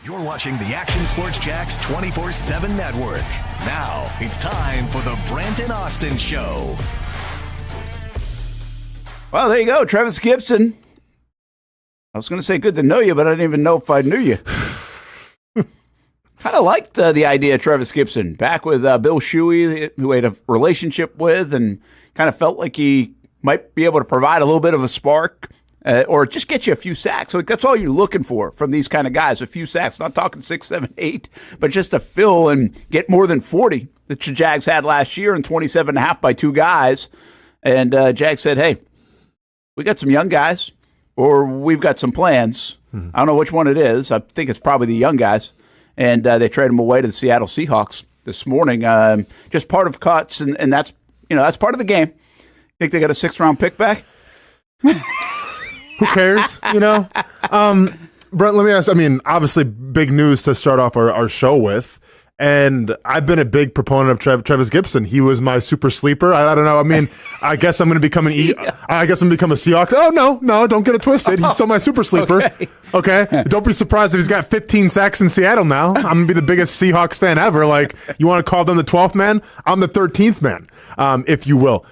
You're watching the Action Sports Jax 24/7 network. Now it's time for the Brent Austen Show. Well, there you go, Trevis Gipson. I was going to say good to know you, but I didn't even know if I knew you. Kind of liked the idea of Trevis Gipson, back with Bill Shuey, who he had a relationship with, and kind of felt like he might be able to provide a little bit of a spark. Or just get you a few sacks. Like, that's all you're looking for from these kind of guys, a few sacks. Not talking 6, 7, 8, but just to fill and get more than 40 that the Jags had last year, and 27.5 by two guys. And Jags said, hey, we got some young guys, or we've got some plans. Mm-hmm. I don't know which one it is. I think it's probably the young guys. And they traded them away to the Seattle Seahawks this morning. Just part of cuts, and that's, that's part of the game. Think they got a 6th-round pick back? Who cares, Brent, let me ask, obviously big news to start off our show with, and I've been a big proponent of Trevis Gipson. He was my super sleeper. I don't know. I guess I'm going to become I guess I'm going to become a Seahawks. Oh, no, don't get it twisted. He's still my super sleeper. Okay? Don't be surprised if he's got 15 sacks in Seattle now. I'm going to be the biggest Seahawks fan ever. Like, you want to call them the 12th man? I'm the 13th man, if you will.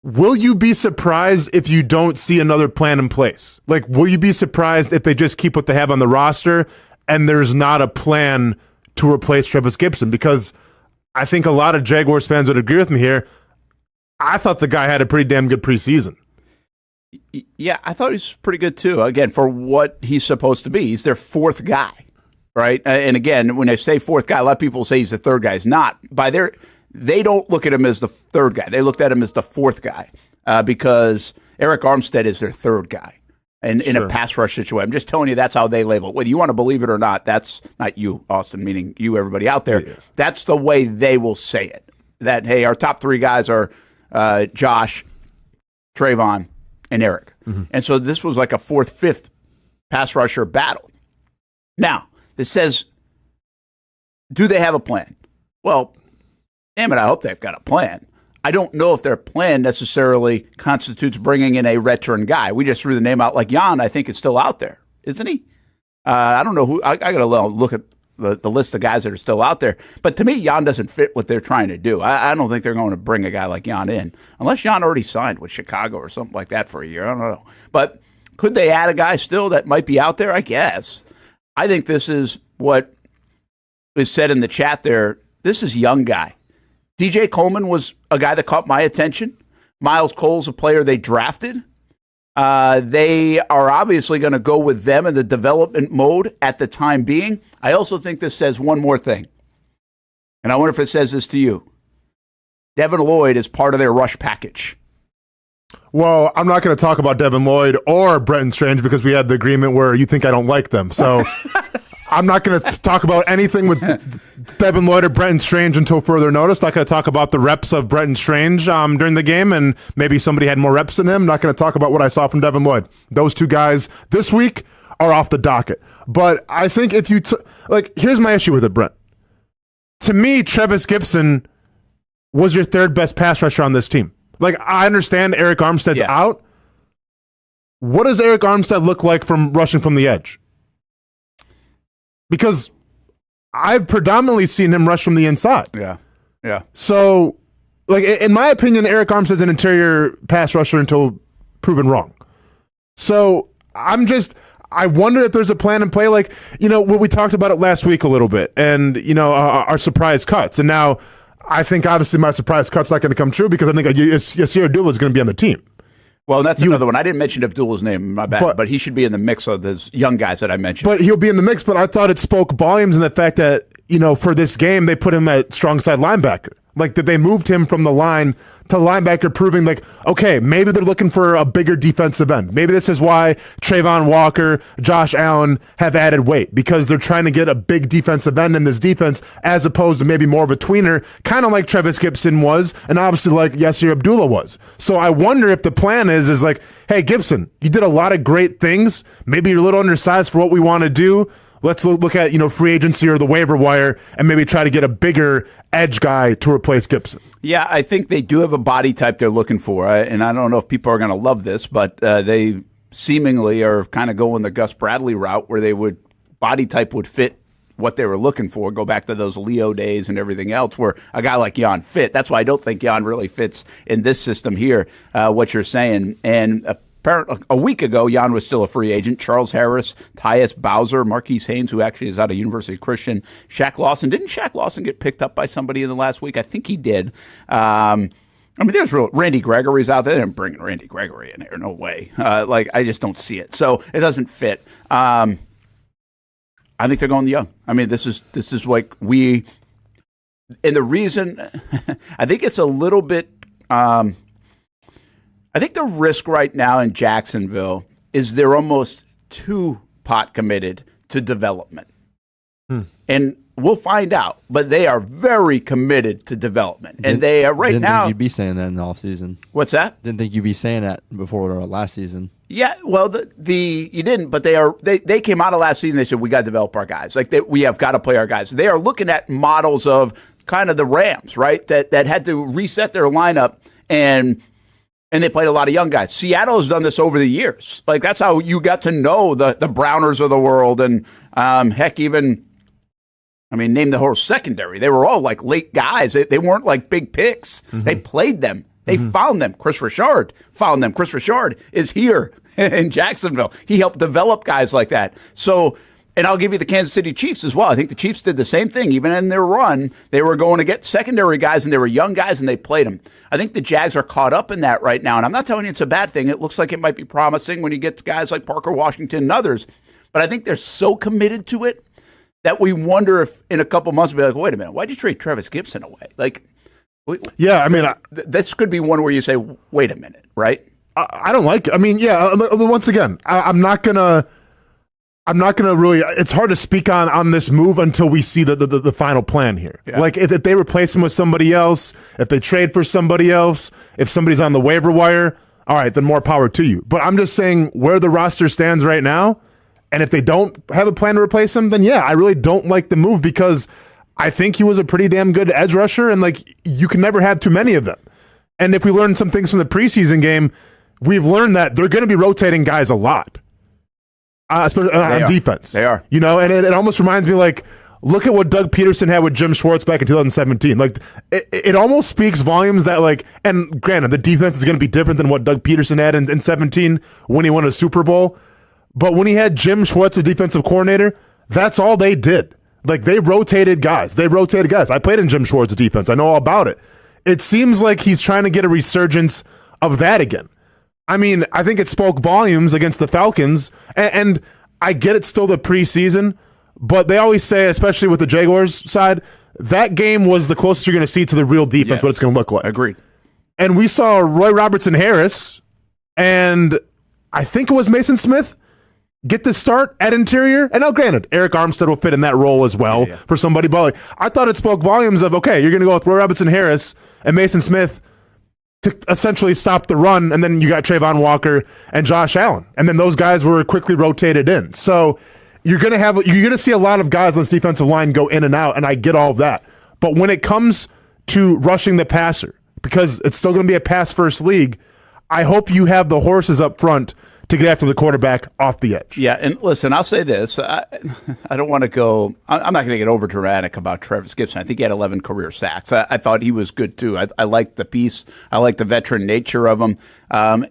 Will you be surprised if you don't see another plan in place? Like, will you be surprised if they just keep what they have on the roster and there's not a plan to replace Trevis Gipson? Because I think a lot of Jaguars fans would agree with me here. I thought the guy had a pretty damn good preseason. Yeah, I thought he was pretty good too. Again, for what he's supposed to be. He's their 4th guy, right? And again, when they say 4th guy, a lot of people say he's the 3rd guy. He's not. They don't look at him as the 3rd guy. They looked at him as the 4th guy because Eric Armstead is their 3rd guy in a pass rush situation. I'm just telling you that's how they label it. Whether you want to believe it or not, that's not you, Austin, meaning you, everybody out there. Yeah. That's the way they will say it. That, hey, our top 3 guys are Josh, Trayvon, and Eric. Mm-hmm. And so this was like a 4th, 5th pass rusher battle. Now, this says, do they have a plan? Well, damn it, I hope they've got a plan. I don't know if their plan necessarily constitutes bringing in a veteran guy. We just threw the name out like Jan. I think it's still out there, isn't he? I don't know who. I got to look at the list of guys that are still out there. But to me, Jan doesn't fit what they're trying to do. I don't think they're going to bring a guy like Jan in, unless Jan already signed with Chicago or something like that for a year. I don't know. But could they add a guy still that might be out there? I guess. I think this is what is said in the chat there. This is young guy. DJ Coleman was a guy that caught my attention. Miles Cole's a player they drafted. They are obviously going to go with them in the development mode at the time being. I also think this says one more thing, and I wonder if it says this to you. Devin Lloyd is part of their rush package. Well, I'm not going to talk about Devin Lloyd or Brenton Strange because we had the agreement where you think I don't like them. So I'm not going to talk about anything with Devin Lloyd or Brenton Strange until further notice. Not going to talk about the reps of Brenton Strange during the game, and maybe somebody had more reps than him. Not going to talk about what I saw from Devin Lloyd. Those 2 guys this week are off the docket. But I think if you here's my issue with it, Brent. To me, Trevis Gipson was your 3rd best pass rusher on this team. Like, I understand Eric Armstead's out. What does Eric Armstead look like from rushing from the edge? Because I've predominantly seen him rush from the inside. Yeah. So, in my opinion, Eric Armstead's an interior pass rusher until proven wrong. So, I wonder if there's a plan in play. We talked about it last week a little bit, and, our surprise cuts. And now, I think, obviously, my surprise cut's not going to come true because I think Yasir Abdullah is going to be on the team. Well, that's another one. I didn't mention Abdullah's name, my bad, but he should be in the mix of those young guys that I mentioned. But he'll be in the mix, but I thought it spoke volumes in the fact that, for this game, they put him at strong side linebacker. That they moved him from the line to linebacker, proving okay, maybe they're looking for a bigger defensive end. Maybe this is why Trayvon Walker, Josh Allen have added weight, because they're trying to get a big defensive end in this defense as opposed to maybe more of a tweener, kind of like Trevis Gipson was, and obviously like Yasir Abdullah was. So I wonder if the plan is hey, Gipson, you did a lot of great things. Maybe you're a little undersized for what we want to do. Let's look at, free agency or the waiver wire and maybe try to get a bigger edge guy to replace Gipson. Yeah, I think they do have a body type they're looking for. And I don't know if people are going to love this, but they seemingly are kind of going the Gus Bradley route where they would body type would fit what they were looking for. Go back to those Leo days and everything else where a guy like Jan fit. That's why I don't think Jan really fits in this system here, what you're saying. And apparently a week ago, Jan was still a free agent. Charles Harris, Tyus Bowser, Marquise Haynes, who actually is out of University of Christian, Shaq Lawson. Didn't Shaq Lawson get picked up by somebody in the last week? I think he did. There's Randy Gregory's out there. They didn't bring Randy Gregory in here. No way. I just don't see it. So it doesn't fit. I think they're going young. This is like and the reason I think it's a little bit. I think the risk right now in Jacksonville is they're almost too pot committed to development, and we'll find out. But they are very committed to development, and they are didn't now. Think you'd be saying that in the offseason. What's that? Didn't think you'd be saying that before last season. Yeah, well, you didn't, but they came out of last season. They said we got to develop our guys. We have got to play our guys. They are looking at models of kind of the Rams, right? That had to reset their lineup and they played a lot of young guys. Seattle has done this over the years. That's how you got to know the Browners of the world and heck, even name the whole secondary. They were all late guys. They weren't big picks. Mm-hmm. They played them. They found them. Chris Richard found them. Chris Richard is here in Jacksonville. He helped develop guys like that. So, and I'll give you the Kansas City Chiefs as well. I think the Chiefs did the same thing. Even in their run, they were going to get secondary guys, and they were young guys, and they played them. I think the Jags are caught up in that right now, and I'm not telling you it's a bad thing. It looks like it might be promising when you get to guys like Parker Washington and others. But I think they're so committed to it that we wonder if in a couple months we'll be like, wait a minute, why'd you trade Trevis Gipson away? This could be one where you say, wait a minute, right? I don't like it. Once again, I'm not gonna really. It's hard to speak on this move until we see the final plan here. Yeah. If they replace him with somebody else, if they trade for somebody else, if somebody's on the waiver wire, all right, then more power to you. But I'm just saying where the roster stands right now, and if they don't have a plan to replace him, then yeah, I really don't like the move because I think he was a pretty damn good edge rusher, and you can never have too many of them. And if we learned some things from the preseason game, we've learned that they're going to be rotating guys a lot, especially on defense. They are. And it almost reminds me look at what Doug Peterson had with Jim Schwartz back in 2017. It almost speaks volumes that and granted, the defense is going to be different than what Doug Peterson had in 17 when he won a Super Bowl. But when he had Jim Schwartz as defensive coordinator, that's all they did. They rotated guys. I played in Jim Schwartz's defense. I know all about it. It seems like he's trying to get a resurgence of that again. I think it spoke volumes against the Falcons, and I get it's still the preseason, but they always say, especially with the Jaguars side, that game was the closest you're going to see to the real defense, what it's going to look like. Agreed. And we saw Roy Robertson Harris, and I think it was Mason Smith, get the start at interior. And now, granted, Eric Armstead will fit in that role as well for somebody. But I thought it spoke volumes of, okay, you're going to go with Roy Robertson Harris and Mason Smith to essentially stop the run. And then you got Trayvon Walker and Josh Allen. And then those guys were quickly rotated in. So you're going to see a lot of guys on this defensive line go in and out. And I get all of that. But when it comes to rushing the passer, because it's still going to be a pass-first league, I hope you have the horses up front to get after the quarterback off the edge. Yeah, and listen, I'll say this. I don't want to go – I'm not going to get over dramatic about Trevis Gipson. I think he had 11 career sacks. I thought he was good too. I liked the piece. I like the veteran nature of him.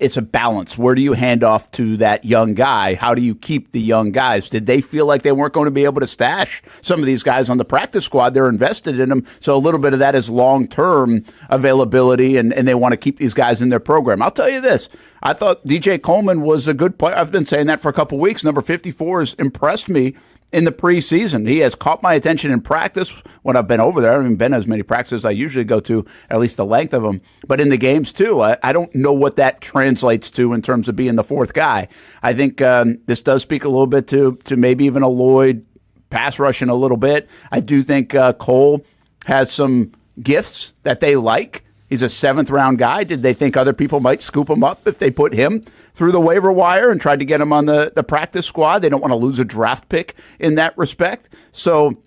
It's a balance. Where do you hand off to that young guy? How do you keep the young guys? Did they feel like they weren't going to be able to stash some of these guys on the practice squad? They're invested in them, so a little bit of that is long-term availability, and they want to keep these guys in their program. I'll tell you this. I thought DJ Coleman was a good player. I've been saying that for a couple of weeks. Number 54 has impressed me in the preseason. He has caught my attention in practice when I've been over there. I haven't been as many practices as I usually go to, at least the length of them. But in the games, too, I don't know what that translates to in terms of being the fourth guy. I think this does speak a little bit to maybe even a Lloyd pass rushing a little bit. I do think Cole has some gifts that they like. He's a seventh-round guy. Did they think other people might scoop him up if they put him through the waiver wire and tried to get him on the practice squad? They don't want to lose a draft pick in that respect. So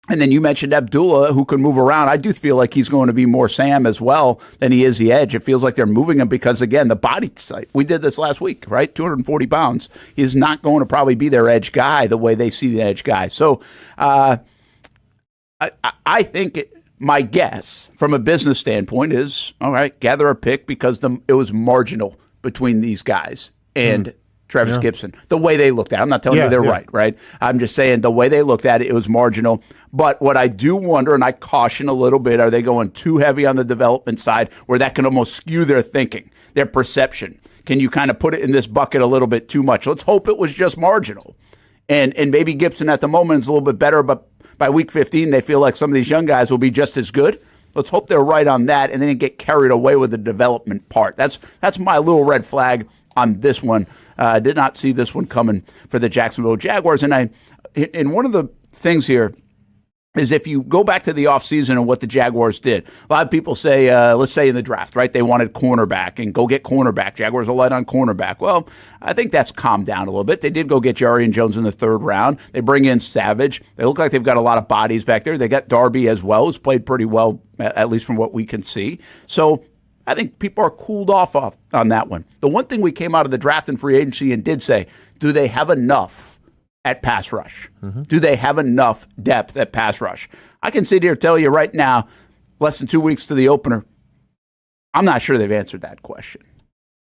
And then you mentioned Abdullah, who can move around. I do feel like he's going to be more Sam as well than he is the edge. It feels like they're moving him because, again, the body type. We did this last week, right? 240 pounds. He's not going to probably be their edge guy the way they see the edge guy. So I think my guess from a business standpoint is, all right, gather a pick because it was marginal between these guys and Trevis Gipson, the way they looked at it. I'm not telling you they're right? I'm just saying the way they looked at it, it was marginal. But what I do wonder, and I caution a little bit, are they going too heavy on the development side where that can almost skew their thinking, their perception? Can you kind of put it in this bucket a little bit too much? Let's hope it was just marginal. And maybe Gipson at the moment is a little bit better, but by week 15, they feel like some of these young guys will be just as good. Let's hope they're right on that and then get carried away with the development part. That's my little red flag on this one. I did not see this one coming for the Jacksonville Jaguars. And one of the things here is if you go back to the offseason and what the Jaguars did, a lot of people say, let's say in the draft, right, they wanted cornerback and go get cornerback. Jaguars are light on cornerback. Well, I think that's calmed down a little bit. They did go get Jarian Jones in the third round. They bring in Savage. They look like they've got a lot of bodies back there. They got Darby as well, who's played pretty well, at least from what we can see. So I think people are cooled off on that one. The one thing we came out of the draft and free agency and did say, do they have enough at pass rush? Mm-hmm. Do they have enough depth at pass rush? I can sit here and tell you right now, less than 2 weeks to the opener, I'm not sure they've answered that question.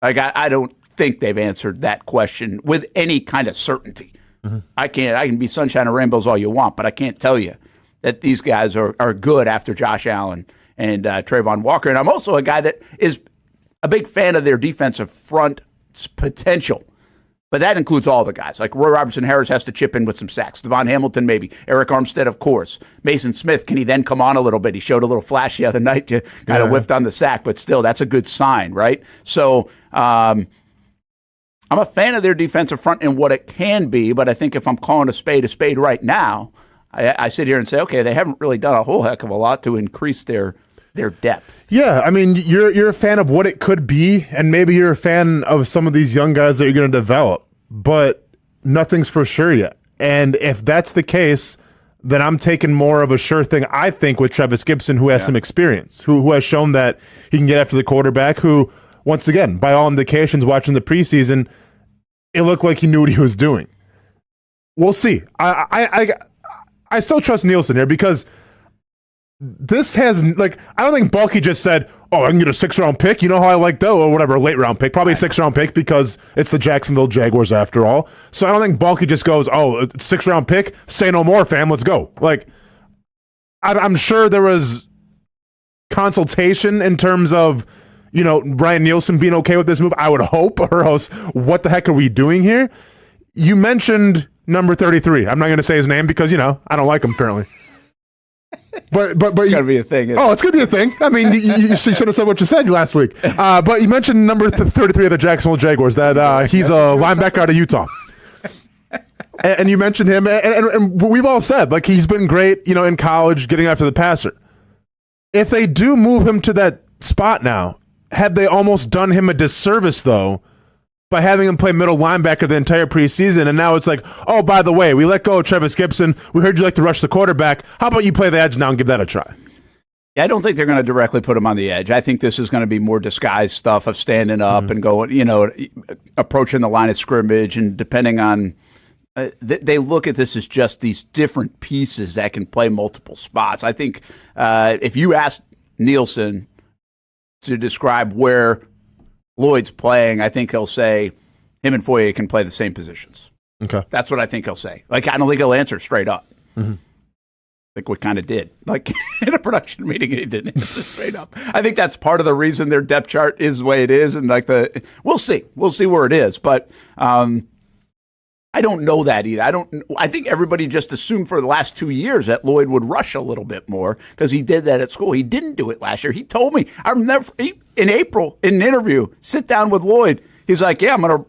Like I don't think they've answered that question with any kind of certainty. Mm-hmm. I can be sunshine and rainbows all you want, but I can't tell you that these guys are good after Josh Allen and Trayvon Walker. And I'm also a guy that is a big fan of their defensive front potential. But that includes all the guys. Like Roy Robertson-Harris has to chip in with some sacks. Devon Hamilton, maybe. Eric Armstead, of course. Mason Smith, can he then come on a little bit? He showed a little flash the other night. You kind of whiffed on the sack, but still, that's a good sign, right? So I'm a fan of their defensive front and what it can be, but I think if I'm calling a spade right now, I sit here and say, okay, they haven't really done a whole heck of a lot to increase their depth. Yeah, I mean, you're a fan of what it could be, and maybe you're a fan of some of these young guys that you're going to develop, but nothing's for sure yet. And if that's the case, then I'm taking more of a sure thing, I think, with Trevis Gipson, who has some experience, who has shown that he can get after the quarterback, who, once again, by all indications, watching the preseason, it looked like he knew what he was doing. We'll see. I still trust Nielsen here because this has, like, I don't think Balky just said, oh, I can get a 6th-round pick. You know how I like that? Or whatever, a late-round pick. Probably a 6th-round pick because it's the Jacksonville Jaguars after all. So I don't think Balky just goes, oh, 6th-round pick? Say no more, fam. Let's go. Like, I'm sure there was consultation in terms of, you know, Brian Nielsen being okay with this move. I would hope, or else what the heck are we doing here? You mentioned number 33. I'm not going to say his name because, you know, I don't like him apparently. But it's got to be a thing. It's going to be a thing. I mean, you should have said what you said last week. But you mentioned number 33 of the Jacksonville Jaguars, that he's a linebacker out of Utah. And you mentioned him, and we've all said, like, he's been great, you know, in college, getting after the passer. If they do move him to that spot now, had they almost done him a disservice, though, by having him play middle linebacker the entire preseason, and now it's like, oh, by the way, we let go of Trevis Gipson. We heard you like to rush the quarterback. How about you play the edge now and give that a try? Yeah, I don't think they're going to directly put him on the edge. I think this is going to be more disguised stuff of standing up and going, you know, approaching the line of scrimmage, and depending on they look at this as just these different pieces that can play multiple spots. I think if you ask Nielsen to describe where Lloyd's playing, I think he'll say him and Foye can play the same positions. Okay. That's what I think he'll say. Like, I don't think he'll answer straight up. Mm-hmm. Like we kind of did. Like in a production meeting, he didn't answer straight up. I think that's part of the reason their depth chart is the way it is. And like we'll see. We'll see where it is. But I don't know that either. I think everybody just assumed for the last 2 years that Lloyd would rush a little bit more because he did that at school. He didn't do it last year. He told me, I remember in April, in an interview, sit down with Lloyd. He's like, yeah, I'm going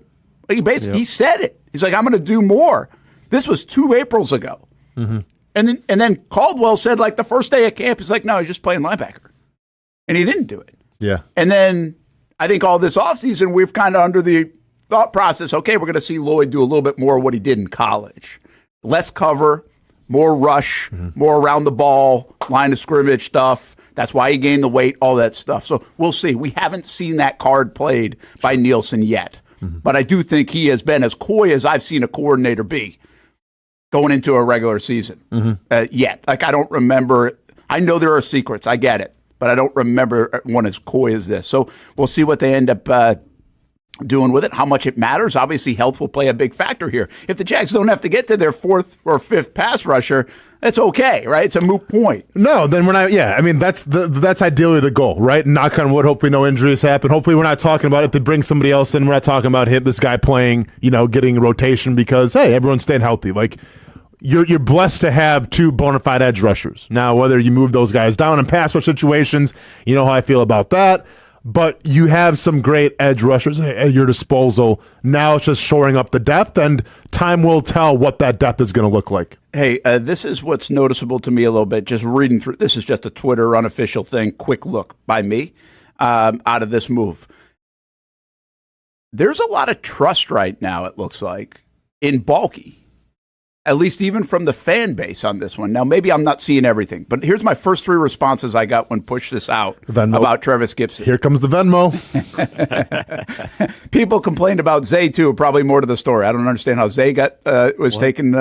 to, he said it. He's like, I'm going to do more. This was 2 Aprils ago. Mm-hmm. And then Caldwell said, like, the first day of camp, he's like, no, he's just playing linebacker. And he didn't do it. Yeah. And then I think all this offseason, we've kind of under the thought process, okay, we're going to see Lloyd do a little bit more of what he did in college. Less cover, more rush, more around the ball, line of scrimmage stuff. That's why he gained the weight, all that stuff. So we'll see. We haven't seen that card played by Nielsen yet. But I do think he has been as coy as I've seen a coordinator be going into a regular season yet. Like, I don't remember. I know there are secrets. I get it. But I don't remember one as coy as this. So we'll see what they end up doing with it, how much it matters. Obviously, health will play a big factor here. If the Jags don't have to get to their fourth or fifth pass rusher, that's okay, right? It's a moot point. No, then we're not. Yeah, I mean that's ideally the goal, right? Knock on wood. Hopefully, no injuries happen. Hopefully, we're not talking about if they bring somebody else in. We're not talking about this guy playing, getting a rotation because hey, everyone's staying healthy. Like you're blessed to have two bona fide edge rushers. Now, whether you move those guys down in pass rush situations, you know how I feel about that. But you have some great edge rushers at your disposal. Now it's just shoring up the depth, and time will tell what that depth is going to look like. Hey, this is what's noticeable to me a little bit, just reading through. This is just a Twitter unofficial thing, quick look by me out of this move. There's a lot of trust right now, it looks like, in Balky. At least even from the fan base on this one. Now, maybe I'm not seeing everything, but here's my first three responses I got when pushed this out about Trevis Gipson. Here comes the Venmo. People complained about Zay, too, probably more to the story. I don't understand how Zay was taking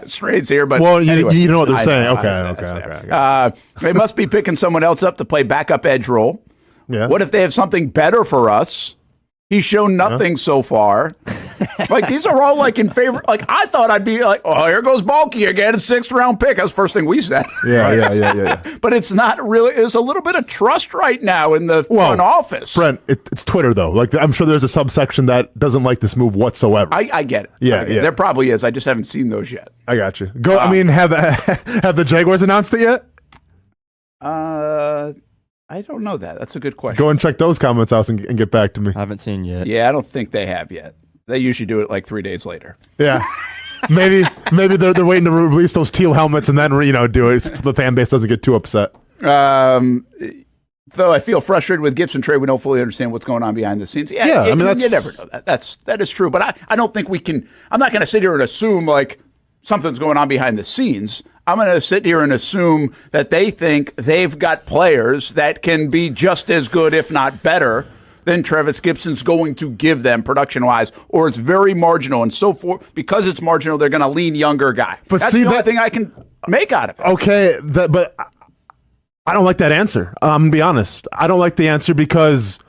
strays here. But anyway, you know what they're saying. Okay. They must be picking someone else up to play backup edge role. Yeah. What if they have something better for us? He's shown nothing so far. Like, these are all, like, in favor. Like, I thought I'd be like, oh, here goes Balky again, a 6th-round pick. That's the first thing we said. Yeah. But it's not really. There's a little bit of trust right now in the front office. Brent, it's Twitter, though. Like, I'm sure there's a subsection that doesn't like this move whatsoever. I get it. Yeah. There probably is. I just haven't seen those yet. I got you. Go. I mean, have the Jaguars announced it yet? I don't know that. That's a good question. Go and check those comments out and get back to me. I haven't seen yet. Yeah, I don't think they have yet. They usually do it like 3 days later. Yeah. maybe they're waiting to release those teal helmets and then do it so the fan base doesn't get too upset. Though I feel frustrated with Gipson trade, we don't fully understand what's going on behind the scenes. Yeah, I mean, you never know that. That is true. But I don't think we can. I'm not going to sit here and assume like something's going on behind the scenes. I'm going to sit here and assume that they think they've got players that can be just as good, if not better, than Trevis Gipson's going to give them production-wise, or it's very marginal. And so forth. Because it's marginal, they're going to lean younger guy. But that's the only thing I can make out of it. Okay, but I don't like that answer. I'm going to be honest. I don't like the answer because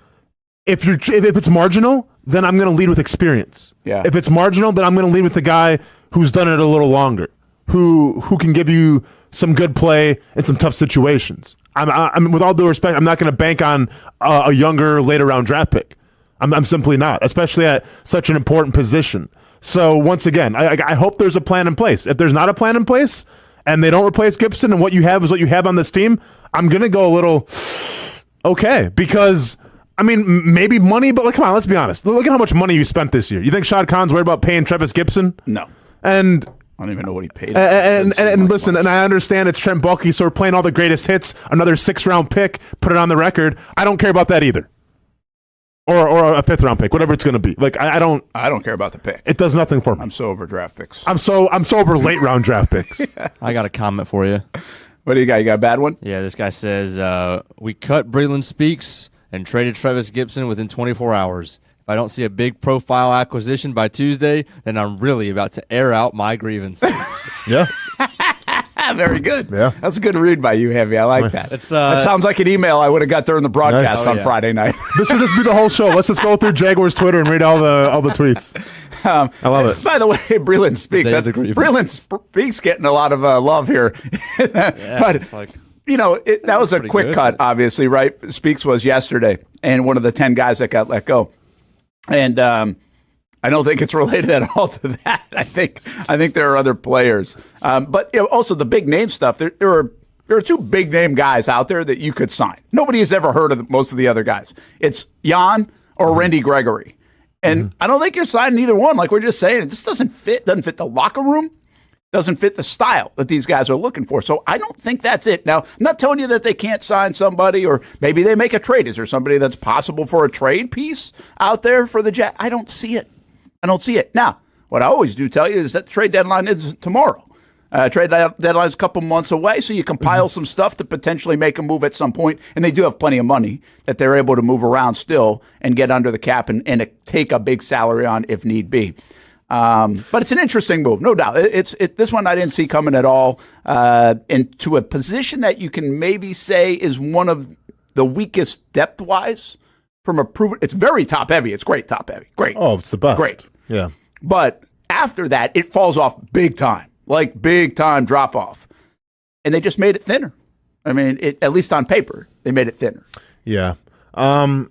if it's marginal, then I'm going to lead with experience. Yeah. If it's marginal, then I'm going to lead with the guy who's done it a little longer. Who can give you some good play in some tough situations. I'm with all due respect, I'm not going to bank on a younger, later round draft pick. I'm simply not, especially at such an important position. So once again, I hope there's a plan in place. If there's not a plan in place and they don't replace Gipson and what you have is what you have on this team, I'm going to go a little okay because I mean, maybe money, but come on, let's be honest. Look at how much money you spent this year. You think Shad Khan's worried about paying Trevis Gipson? No. And I don't even know what he paid. And listen, and I understand it's Trent Baalke, so we're playing all the greatest hits, another 6th-round pick, put it on the record. I don't care about that either. Or a 5th-round pick, whatever it's going to be. Like I don't care about the pick. It does nothing for me. I'm so over draft picks. I'm so over late-round draft picks. I got a comment for you. What do you got? You got a bad one? Yeah, this guy says, we cut Breland Speaks and traded Trevis Gipson within 24 hours. If I don't see a big profile acquisition by Tuesday, then I'm really about to air out my grievances. Yeah. Very good. Yeah. That's a good read by you, Heavy. I like that. That sounds like an email I would have got during the broadcast on Friday night. This should just be the whole show. Let's just go through Jaguars Twitter and read all the tweets. I love it. By the way, Breland Speaks. Breland Speaks getting a lot of love here. But that was a quick cut, obviously, right? Speaks was yesterday, and one of the 10 guys that got let go. And I don't think it's related at all to that. I think there are other players. But also the big name stuff, there are 2 big name guys out there that you could sign. Nobody has ever heard of most of the other guys. It's Jan or Randy Gregory. And I don't think you're signing either one. Like we're just saying, this doesn't fit the locker room. Doesn't fit the style that these guys are looking for. So I don't think that's it. Now, I'm not telling you that they can't sign somebody or maybe they make a trade. Is there somebody that's possible for a trade piece out there for the Jets? I don't see it. Now, what I always do tell you is that the trade deadline is tomorrow. Trade deadline's a couple months away, so you compile some stuff to potentially make a move at some point, and they do have plenty of money that they're able to move around still and get under the cap and take a big salary on if need be. But it's an interesting move, no doubt. This one I didn't see coming at all, into a position that you can maybe say is one of the weakest depth-wise from a proven. It's very top-heavy. It's great top-heavy. Great. Oh, it's the best. Great. Yeah. But after that, it falls off big time. Like big-time drop-off. And they just made it thinner. I mean, at least on paper, they made it thinner. Yeah. I'm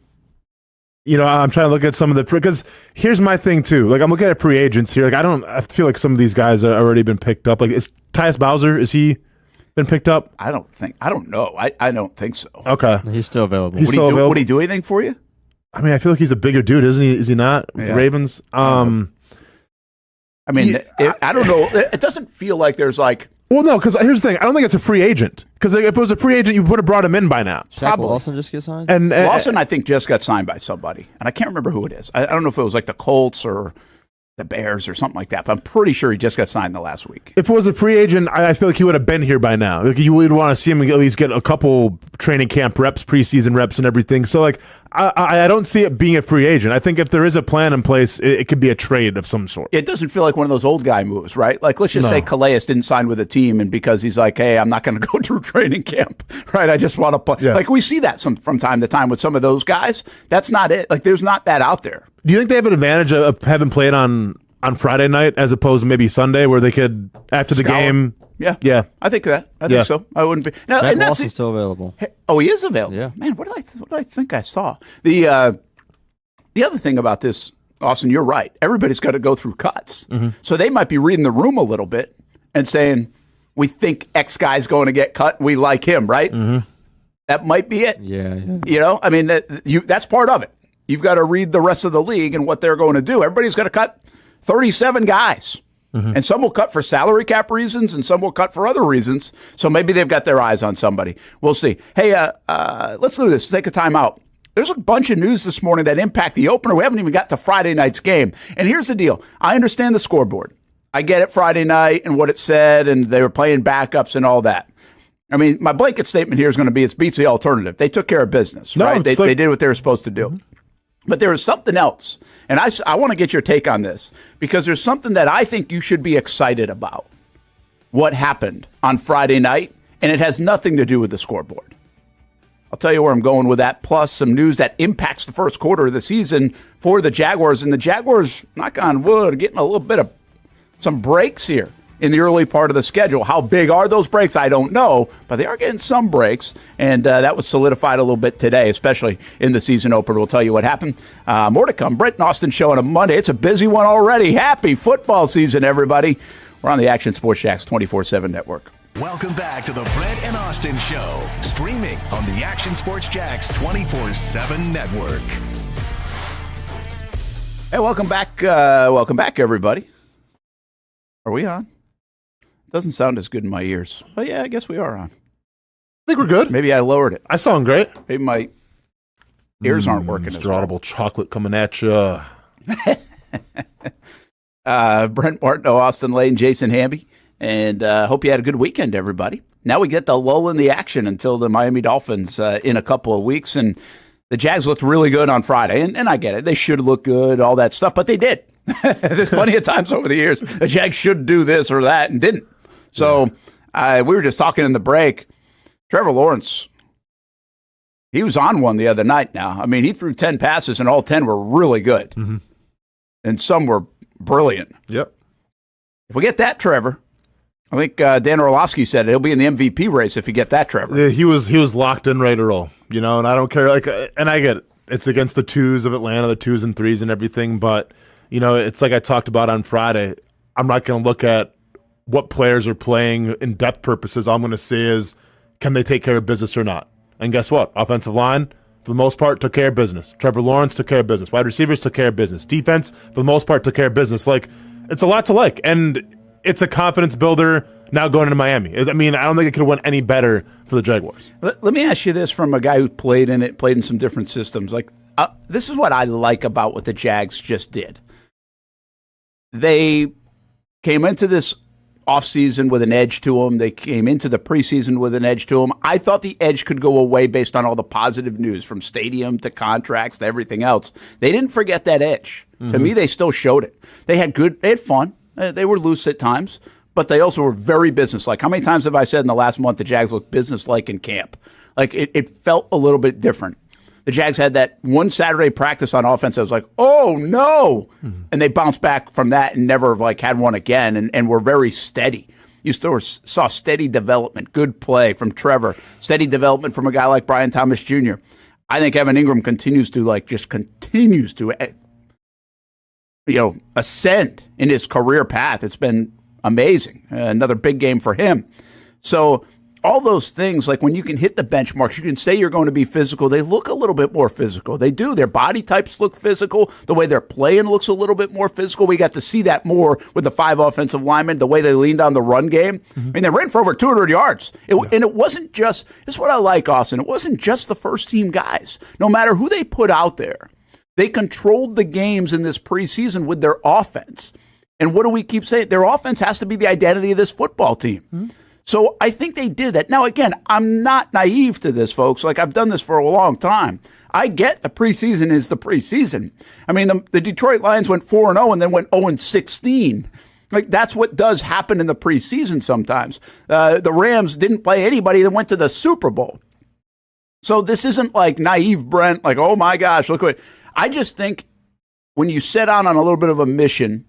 trying to look at some of the, because here's my thing too. Like, I'm looking at free agents here. Like, I feel like some of these guys are already been picked up. Like, is Tyus Bowser, is he been picked up? I don't know. I don't think so. Okay. He's still available. Would he do anything for you? I mean, I feel like he's a bigger dude, isn't he? Is he not? With the Ravens? I mean, I don't know. It doesn't feel like there's like. Well, no, because here's the thing. I don't think it's a free agent. Because if it was a free agent, you would have brought him in by now. Shaq Lawson just get signed? And Lawson, I think, just got signed by somebody. And I can't remember who it is. I don't know if it was like the Colts or the Bears or something like that. But I'm pretty sure he just got signed the last week. If it was a free agent, I feel like he would have been here by now. Like, you would want to see him at least get a couple training camp reps, preseason reps, and everything. So, like, I don't see it being a free agent. I think if there is a plan in place, it could be a trade of some sort. It doesn't feel like one of those old guy moves, right? Like, let's just say Calais didn't sign with a team, and because he's like, hey, I'm not going to go through training camp, right? I just want to play. Yeah. Like, we see that from time to time with some of those guys. That's not it. Like, there's not that out there. Do you think they have an advantage of having played on Friday night as opposed to maybe Sunday, where they could, after the game? Yeah. I think that. I think so. I wouldn't be. Now, Shaq Lawson's still available. Oh, he is available. Yeah. Man, what did I think I saw? The other thing about this, Austin, you're right. Everybody's got to go through cuts. Mm-hmm. So they might be reading the room a little bit and saying, we think X guy's going to get cut. We like him, right? Mm-hmm. That might be it. Yeah. You know, I mean, that's part of it. You've got to read the rest of the league and what they're going to do. Everybody's got to cut 37 guys. Mm-hmm. And some will cut for salary cap reasons, and some will cut for other reasons. So maybe they've got their eyes on somebody. We'll see. Hey, let's do this. Take a timeout. There's a bunch of news this morning that impact the opener. We haven't even got to Friday night's game. And here's the deal. I understand the scoreboard. I get it Friday night and what it said, and they were playing backups and all that. I mean, my blanket statement here is going to be, it beats the alternative. They took care of business, right? They did what they were supposed to do. Mm-hmm. But there is something else, and I want to get your take on this, because there's something that I think you should be excited about, what happened on Friday night, and it has nothing to do with the scoreboard. I'll tell you where I'm going with that, plus some news that impacts the first quarter of the season for the Jaguars. And the Jaguars, knock on wood, are getting a little bit of some breaks here in the early part of the schedule. How big are those breaks? I don't know, but they are getting some breaks, and that was solidified a little bit today, especially in the season opener. We'll tell you what happened. More to come. Brent Austen show on a Monday. It's a busy one already. Happy football season, everybody. We're on the Action Sports Jacks 24/7 network. Welcome back to the Brent and Austen Show, streaming on the Action Sports Jacks 24/7 network. Hey, welcome back, everybody. Are we on? Doesn't sound as good in my ears. But yeah, I guess we are on. I think we're good. Maybe I lowered it. I sound great. Maybe my ears aren't working as well. Audible chocolate coming at you. Brent, Martineau, Austin Lane, Jason Hamby. And hope you had a good weekend, everybody. Now we get the lull in the action until the Miami Dolphins in a couple of weeks. And the Jags looked really good on Friday. And I get it. They should look good, all that stuff. But they did. There's plenty of times over the years the Jags should do this or that and didn't. So we were just talking in the break. Trevor Lawrence, he was on one the other night now. I mean, he threw 10 passes, and all 10 were really good. Mm-hmm. And some were brilliant. Yep. If we get that, Trevor, I think Dan Orlovsky said he'll be in the MVP race if you get that, Trevor. Yeah, he was locked in, ready to roll. You know, and I don't care. Like, and I get it. It's against the twos of Atlanta, the 2s and 3s and everything, but you know, it's like I talked about on Friday. I'm not going to look at what players are playing in depth purposes. All I'm going to say is, can they take care of business or not? And guess what? Offensive line, for the most part, took care of business. Trevor Lawrence took care of business. Wide receivers took care of business. Defense, for the most part, took care of business. Like, it's a lot to like. And it's a confidence builder now going into Miami. I mean, I don't think it could have went any better for the Jaguars. Let me ask you this from a guy who played in some different systems. Like, this is what I like about what the Jags just did. They came into this offseason with an edge to them. They came into the preseason with an edge to them. I thought the edge could go away based on all the positive news from stadium to contracts to everything else. They didn't forget that edge. Mm-hmm. To me, they still showed it. They had fun. They were loose at times, but they also were very businesslike. How many times have I said in the last month the Jags looked businesslike in camp? Like, it felt a little bit different. The Jags had that one Saturday practice on offense that was like, oh, no. Mm-hmm. And they bounced back from that and never had one again and were very steady. You still saw steady development, good play from Trevor, steady development from a guy like Brian Thomas Jr. I think Evan Ingram continues to ascend in his career path. It's been amazing. Another big game for him. So all those things, like when you can hit the benchmarks, you can say you're going to be physical. They look a little bit more physical. They do. Their body types look physical. The way they're playing looks a little bit more physical. We got to see that more with the 5 offensive linemen, the way they leaned on the run game. Mm-hmm. I mean, they ran for over 200 yards. And it wasn't just, this is what I like, Austin, it wasn't just the first-team guys. No matter who they put out there, they controlled the games in this preseason with their offense. And what do we keep saying? Their offense has to be the identity of this football team. Mm-hmm. So I think they did that. Now, again, I'm not naive to this, folks. Like, I've done this for a long time. I get the preseason is the preseason. I mean, the Detroit Lions went 4-0 and then went 0-16. Like, that's what does happen in the preseason sometimes. The Rams didn't play anybody that went to the Super Bowl. So this isn't like naive Brent, like, oh, my gosh, look what. I just think when you set out on a little bit of a mission,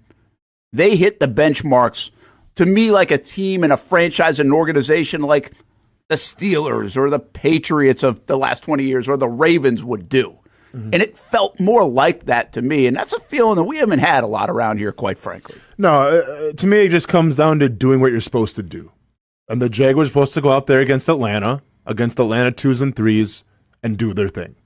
they hit the benchmarks. To me, like a team and a franchise and an organization like the Steelers or the Patriots of the last 20 years or the Ravens would do. Mm-hmm. And it felt more like that to me. And that's a feeling that we haven't had a lot around here, quite frankly. No, to me, it just comes down to doing what you're supposed to do. And the Jaguars are supposed to go out there against Atlanta 2s and 3s, and do their thing.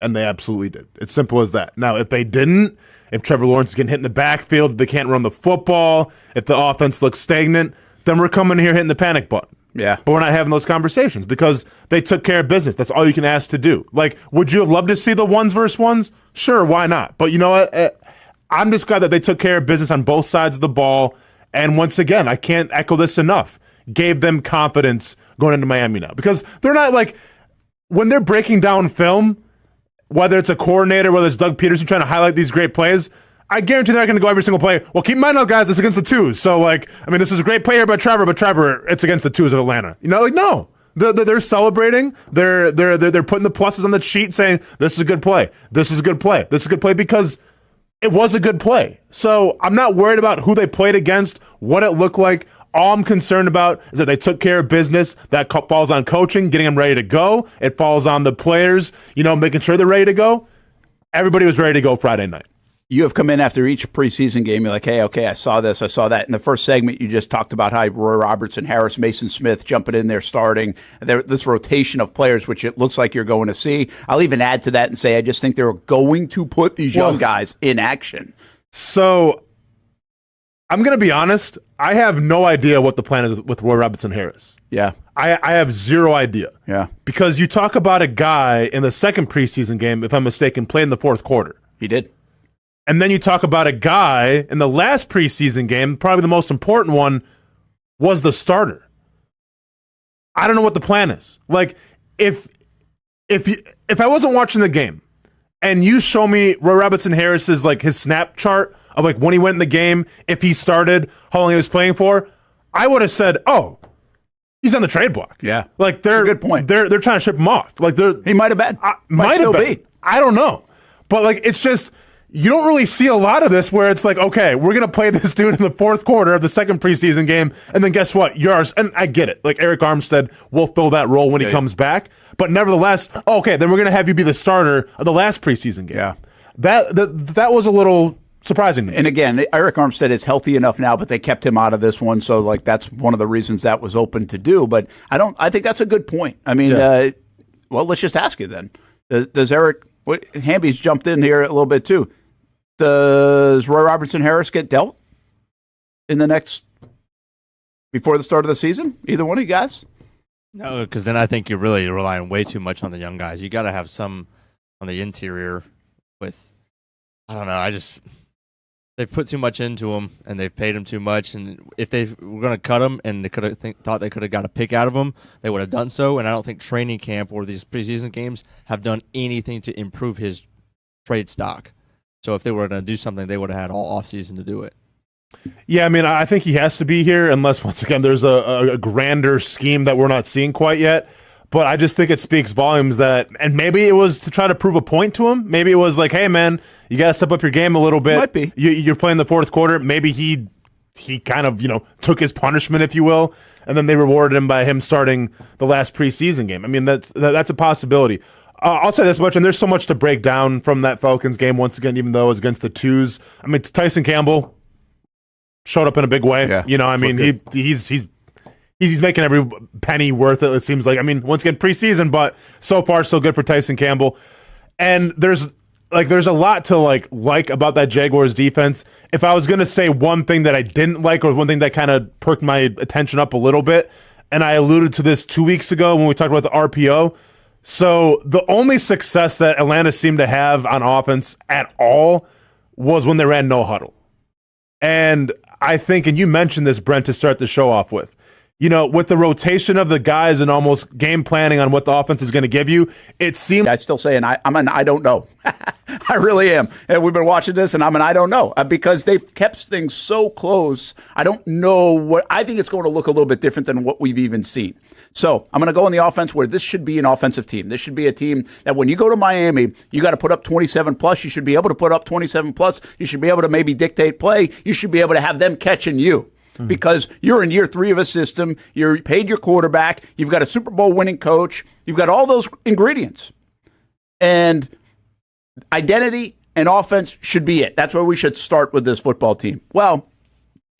And they absolutely did. It's simple as that. Now, if they didn't, if Trevor Lawrence is getting hit in the backfield, if they can't run the football, if the offense looks stagnant, then we're coming here hitting the panic button. Yeah. But we're not having those conversations because they took care of business. That's all you can ask to do. Like, would you have loved to see the 1s versus 1s? Sure, why not? But you know what? I'm just glad that they took care of business on both sides of the ball. And once again, I can't echo this enough. Gave them confidence going into Miami now. Because they're not like, when they're breaking down film, whether it's a coordinator, whether it's Doug Peterson trying to highlight these great plays, I guarantee they're not going to go every single play. Well, keep in mind, though, guys, it's against the 2s. So, like, I mean, this is a great play here by Trevor, but Trevor, it's against the 2s of Atlanta. You know, like, no. They're celebrating. They're putting the pluses on the sheet saying, this is a good play. This is a good play. This is a good play because it was a good play. So I'm not worried about who they played against, what it looked like. All I'm concerned about is that they took care of business. That falls on coaching, getting them ready to go. It falls on the players, making sure they're ready to go. Everybody was ready to go Friday night. You have come in after each preseason game. You're like, hey, okay, I saw this, I saw that. In the first segment, you just talked about how Roy Robertson, Harris, Mason Smith jumping in there starting. This rotation of players, which it looks like you're going to see. I'll even add to that and say I just think they're going to put these young guys in action. So I'm going to be honest. I have no idea what the plan is with Roy Robertson Harris. Yeah. I have zero idea. Yeah. Because you talk about a guy in the second preseason game, if I'm mistaken, played in the fourth quarter. He did. And then you talk about a guy in the last preseason game, probably the most important one, was the starter. I don't know what the plan is. Like, if I wasn't watching the game and you show me Roy Robertson Harris's, like, his snap chart of, like, when he went in the game, if he started, how long he was playing for, I would have said, oh, he's on the trade block. Yeah. Like, that's a good point. They're trying to ship him off. Like, he might have been. Might have been. I don't know. But, like, it's just, you don't really see a lot of this where it's like, okay, we're going to play this dude in the fourth quarter of the second preseason game, and then guess what? Yours. And I get it. Like, Eric Armstead will fill that role when he comes back. But nevertheless, okay, then we're going to have you be the starter of the last preseason game. Yeah. That was a little surprising to me. And again, Eric Armstead is healthy enough now, but they kept him out of this one. So, like, that's one of the reasons that was open to do. But I think that's a good point. I mean, well, let's just ask you then. Does Eric, Hamby's jumped in here a little bit too. Does Roy Robertson Harris get dealt in the before the start of the season? Either one of you guys? No, because then I think you're really relying way too much on the young guys. You got to have some on the interior with, I don't know, They've put too much into him, and they've paid him too much. And if they were going to cut him, and they could have thought they could have got a pick out of him, they would have done so. And I don't think training camp or these preseason games have done anything to improve his trade stock. So if they were going to do something, they would have had all offseason to do it. Yeah, I mean, I think he has to be here unless, once again, there's a grander scheme that we're not seeing quite yet. But I just think it speaks volumes that, and maybe it was to try to prove a point to him. Maybe it was like, hey, man, you got to step up your game a little bit. Might be. You're playing the fourth quarter. Maybe he kind of, took his punishment, if you will, and then they rewarded him by him starting the last preseason game. I mean, that's a possibility. I'll say this much, and there's so much to break down from that Falcons game, once again, even though it was against the twos. I mean, Tyson Campbell showed up in a big way. Yeah. I mean, he's making every penny worth it seems like. I mean, once again, preseason, but so far so good for Tyson Campbell. And there's a lot to like about that Jaguars defense. If I was going to say one thing that I didn't like, or one thing that kind of perked my attention up a little bit, and I alluded to this 2 weeks ago when we talked about the RPO. So the only success that Atlanta seemed to have on offense at all was when they ran no huddle. And I think, and you mentioned this, Brent, to start the show off with, with the rotation of the guys and almost game planning on what the offense is going to give you, it seemed... I'm still saying I don't know. I really am. And we've been watching this, and I don't know. Because they've kept things so close, I don't know what... I think it's going to look a little bit different than what we've even seen. So I'm going to go on the offense where this should be an offensive team. This should be a team that when you go to Miami, you got to put up 27 plus. You should be able to put up 27 plus. You should be able to maybe dictate play. You should be able to have them catching you. Because you're in year 3 of a system, you're paid your quarterback, you've got a Super Bowl winning coach, you've got all those ingredients. And identity and offense should be it. That's where we should start with this football team. Well,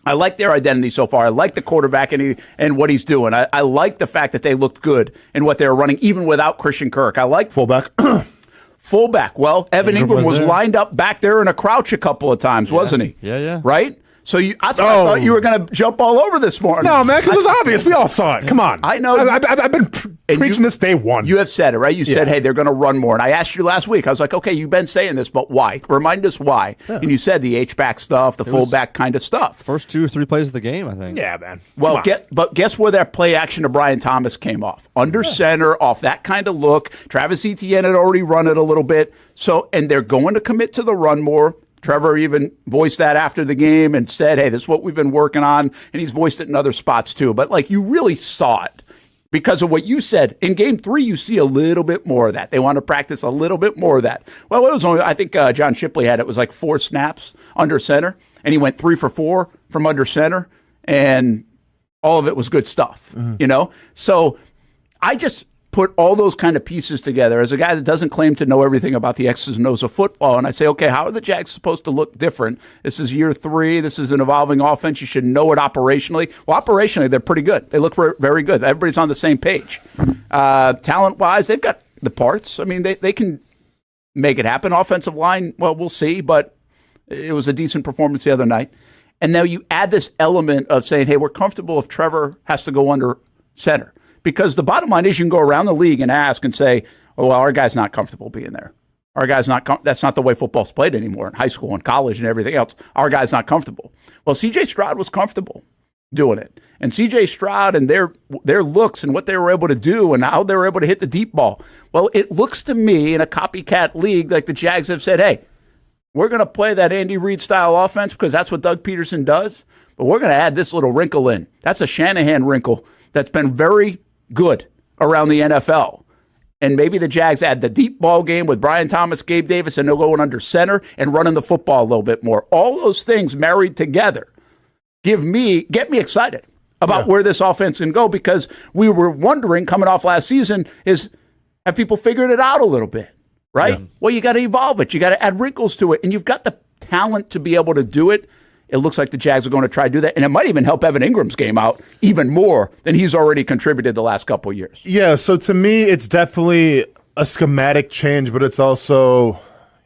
I like their identity so far. I like the quarterback and what he's doing. I like the fact that they looked good in what they were running, even without Christian Kirk. I like fullback. Fullback. Well, Evan Ingram was lined up back there in a crouch a couple of times, wasn't he? Yeah. Right? So that's why I thought you were going to jump all over this morning. No, man, because it was obvious. We all saw it. Come on. I know. I've been preaching this day one. You have said it, right? You said, hey, they're going to run more. And I asked you last week. I was like, okay, you've been saying this, but why? Remind us why. Yeah. And you said the H-back stuff, the fullback kind of stuff. First 2 or 3 plays of the game, I think. Yeah, man. Well, guess where that play action to Brian Thomas came off? Under center, off that kind of look. Travis Etienne had already run it a little bit. And they're going to commit to the run more. Trevor even voiced that after the game and said, hey, this is what we've been working on. And he's voiced it in other spots too. But you really saw it because of what you said. In game 3, you see a little bit more of that. They want to practice a little bit more of that. Well, it was only, I think John Shipley had it was 4 snaps under center. And he went 3 for 4 from under center. And all of it was good stuff, So I just put all those kind of pieces together as a guy that doesn't claim to know everything about the X's and O's of football. And I say, okay, how are the Jags supposed to look different? This is year 3. This is an evolving offense. You should know it operationally. Well, operationally, they're pretty good. They look very good. Everybody's on the same page. Talent-wise, they've got the parts. I mean, they can make it happen. Offensive line, well, we'll see, but it was a decent performance the other night. And now you add this element of saying, hey, we're comfortable if Trevor has to go under center. Because the bottom line is you can go around the league and ask and say, oh, well, our guy's not comfortable being there. Our guy's not that's not the way football's played anymore in high school and college and everything else. Our guy's not comfortable. Well, C.J. Stroud was comfortable doing it. And C.J. Stroud and their looks and what they were able to do and how they were able to hit the deep ball. Well, it looks to me in a copycat league like the Jags have said, hey, we're going to play that Andy Reid style offense because that's what Doug Peterson does. But we're going to add this little wrinkle in. That's a Shanahan wrinkle that's been very good around the NFL. And maybe the Jags add the deep ball game with Brian Thomas, Gabe Davis, and they're going under center and running the football a little bit more. All those things married together get me excited about where this offense can go because we were wondering coming off last season have people figured it out a little bit, right? Yeah. Well, you got to evolve it. You got to add wrinkles to it. And you've got the talent to be able to do it. It looks like the Jags are going to try to do that. And it might even help Evan Ingram's game out even more than he's already contributed the last couple of years. Yeah, so to me, it's definitely a schematic change, but it's also,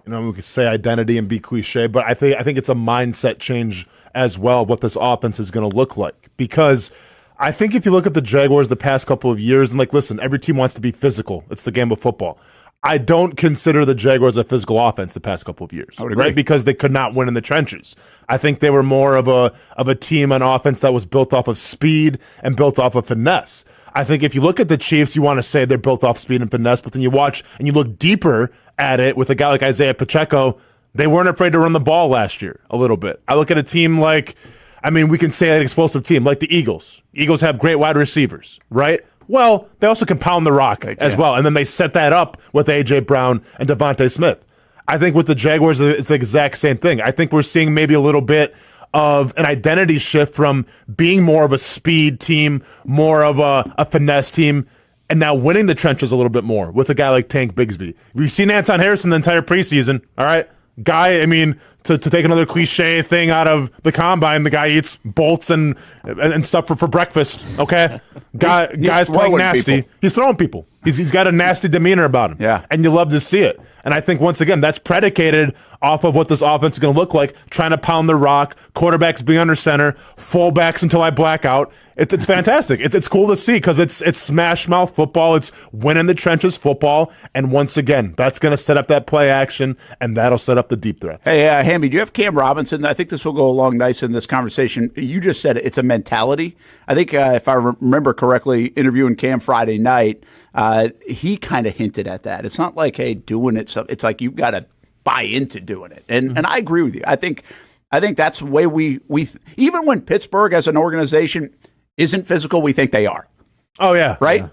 we could say identity and be cliche, but I think it's a mindset change as well, what this offense is going to look like. Because I think if you look at the Jaguars the past couple of years, and listen, every team wants to be physical. It's the game of football. I don't consider the Jaguars a physical offense the past couple of years, I would agree. right? Because they could not win in the trenches. I think they were more of a team on offense that was built off of speed and built off of finesse. I think if you look at the Chiefs, you want to say they're built off speed and finesse, but then you watch and you look deeper at it with a guy like Isaiah Pacheco, they weren't afraid to run the ball last year a little bit. I look at a team like, we can say an explosive team like the Eagles. Eagles have great wide receivers, right? Well, they also can pound the rock as well. And then they set that up with A.J. Brown and Devontae Smith. I think with the Jaguars, it's the exact same thing. I think we're seeing maybe a little bit of an identity shift from being more of a speed team, more of a finesse team, and now winning the trenches a little bit more with a guy like Tank Bigsby. We've seen Anton Harrison the entire preseason, all right? Guy, to take another cliche thing out of the combine, the guy eats bolts and stuff for breakfast, okay? Guy's playing nasty. People. He's throwing people. He's got a nasty demeanor about him. Yeah. And you love to see it. And I think, once again, that's predicated off of what this offense is going to look like, trying to pound the rock, quarterbacks being under center, fullbacks until I black out. It's fantastic. It's cool to see because it's smash mouth football. It's win in the trenches football. And once again, that's going to set up that play action, and that'll set up the deep threats. Hey, Hamby, do you have Cam Robinson? I think this will go along nice in this conversation. You just said it's a mentality. I think if I remember correctly, interviewing Cam Friday night, he kind of hinted at that. It's not like, hey, doing it. It's like you've got to buy into doing it. And I agree with you. I think that's the way we even when Pittsburgh as an organization isn't physical, we think they are. Oh, yeah. Right? Yeah.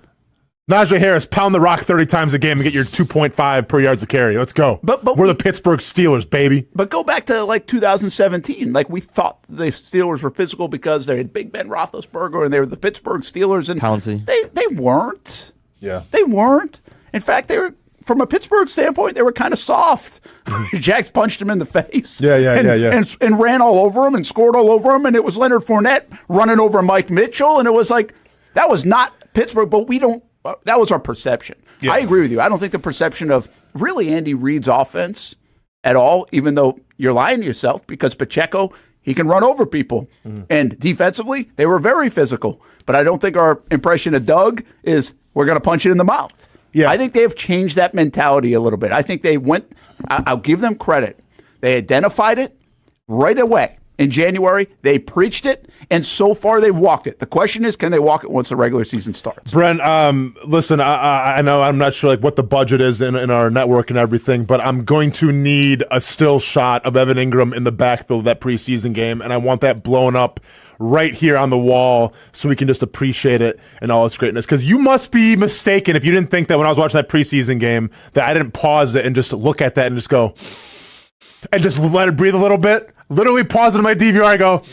Najee Harris, pound the rock 30 times a game and get your 2.5 per yards of carry. Let's go. But we're the Pittsburgh Steelers, baby. But go back to like 2017. Like we thought the Steelers were physical because they had Big Ben Roethlisberger and they were the Pittsburgh Steelers. And Pouncey. They weren't. Yeah. They weren't. In fact, they were, from a Pittsburgh standpoint, they were kind of soft. Jags punched him in the face. And ran all over him and scored all over him. And it was Leonard Fournette running over Mike Mitchell. And it was like, that was not Pittsburgh, but that was our perception. Yeah. I agree with you. I don't think the perception of really Andy Reid's offense at all, even though you're lying to yourself, because Pacheco, he can run over people. And defensively, they were very physical. But I don't think our impression of Doug is we're going to punch it in the mouth. Yeah. I think they have changed that mentality a little bit. I think they went, I'll give them credit. They identified it right away. In January, they preached it, and so far they've walked it. The question is, can they walk it once the regular season starts? Brent, listen, I know I'm not sure what the budget is in our network and everything, but I'm going to need a still shot of Evan Ingram in the backfield of that preseason game, and I want that blown up right here on the wall so we can just appreciate it and all its greatness. Because you must be mistaken if you didn't think that when I was watching that preseason game that I didn't pause it and just look at that and just go, and just let it breathe a little bit. Literally pause it in my DVR. I go,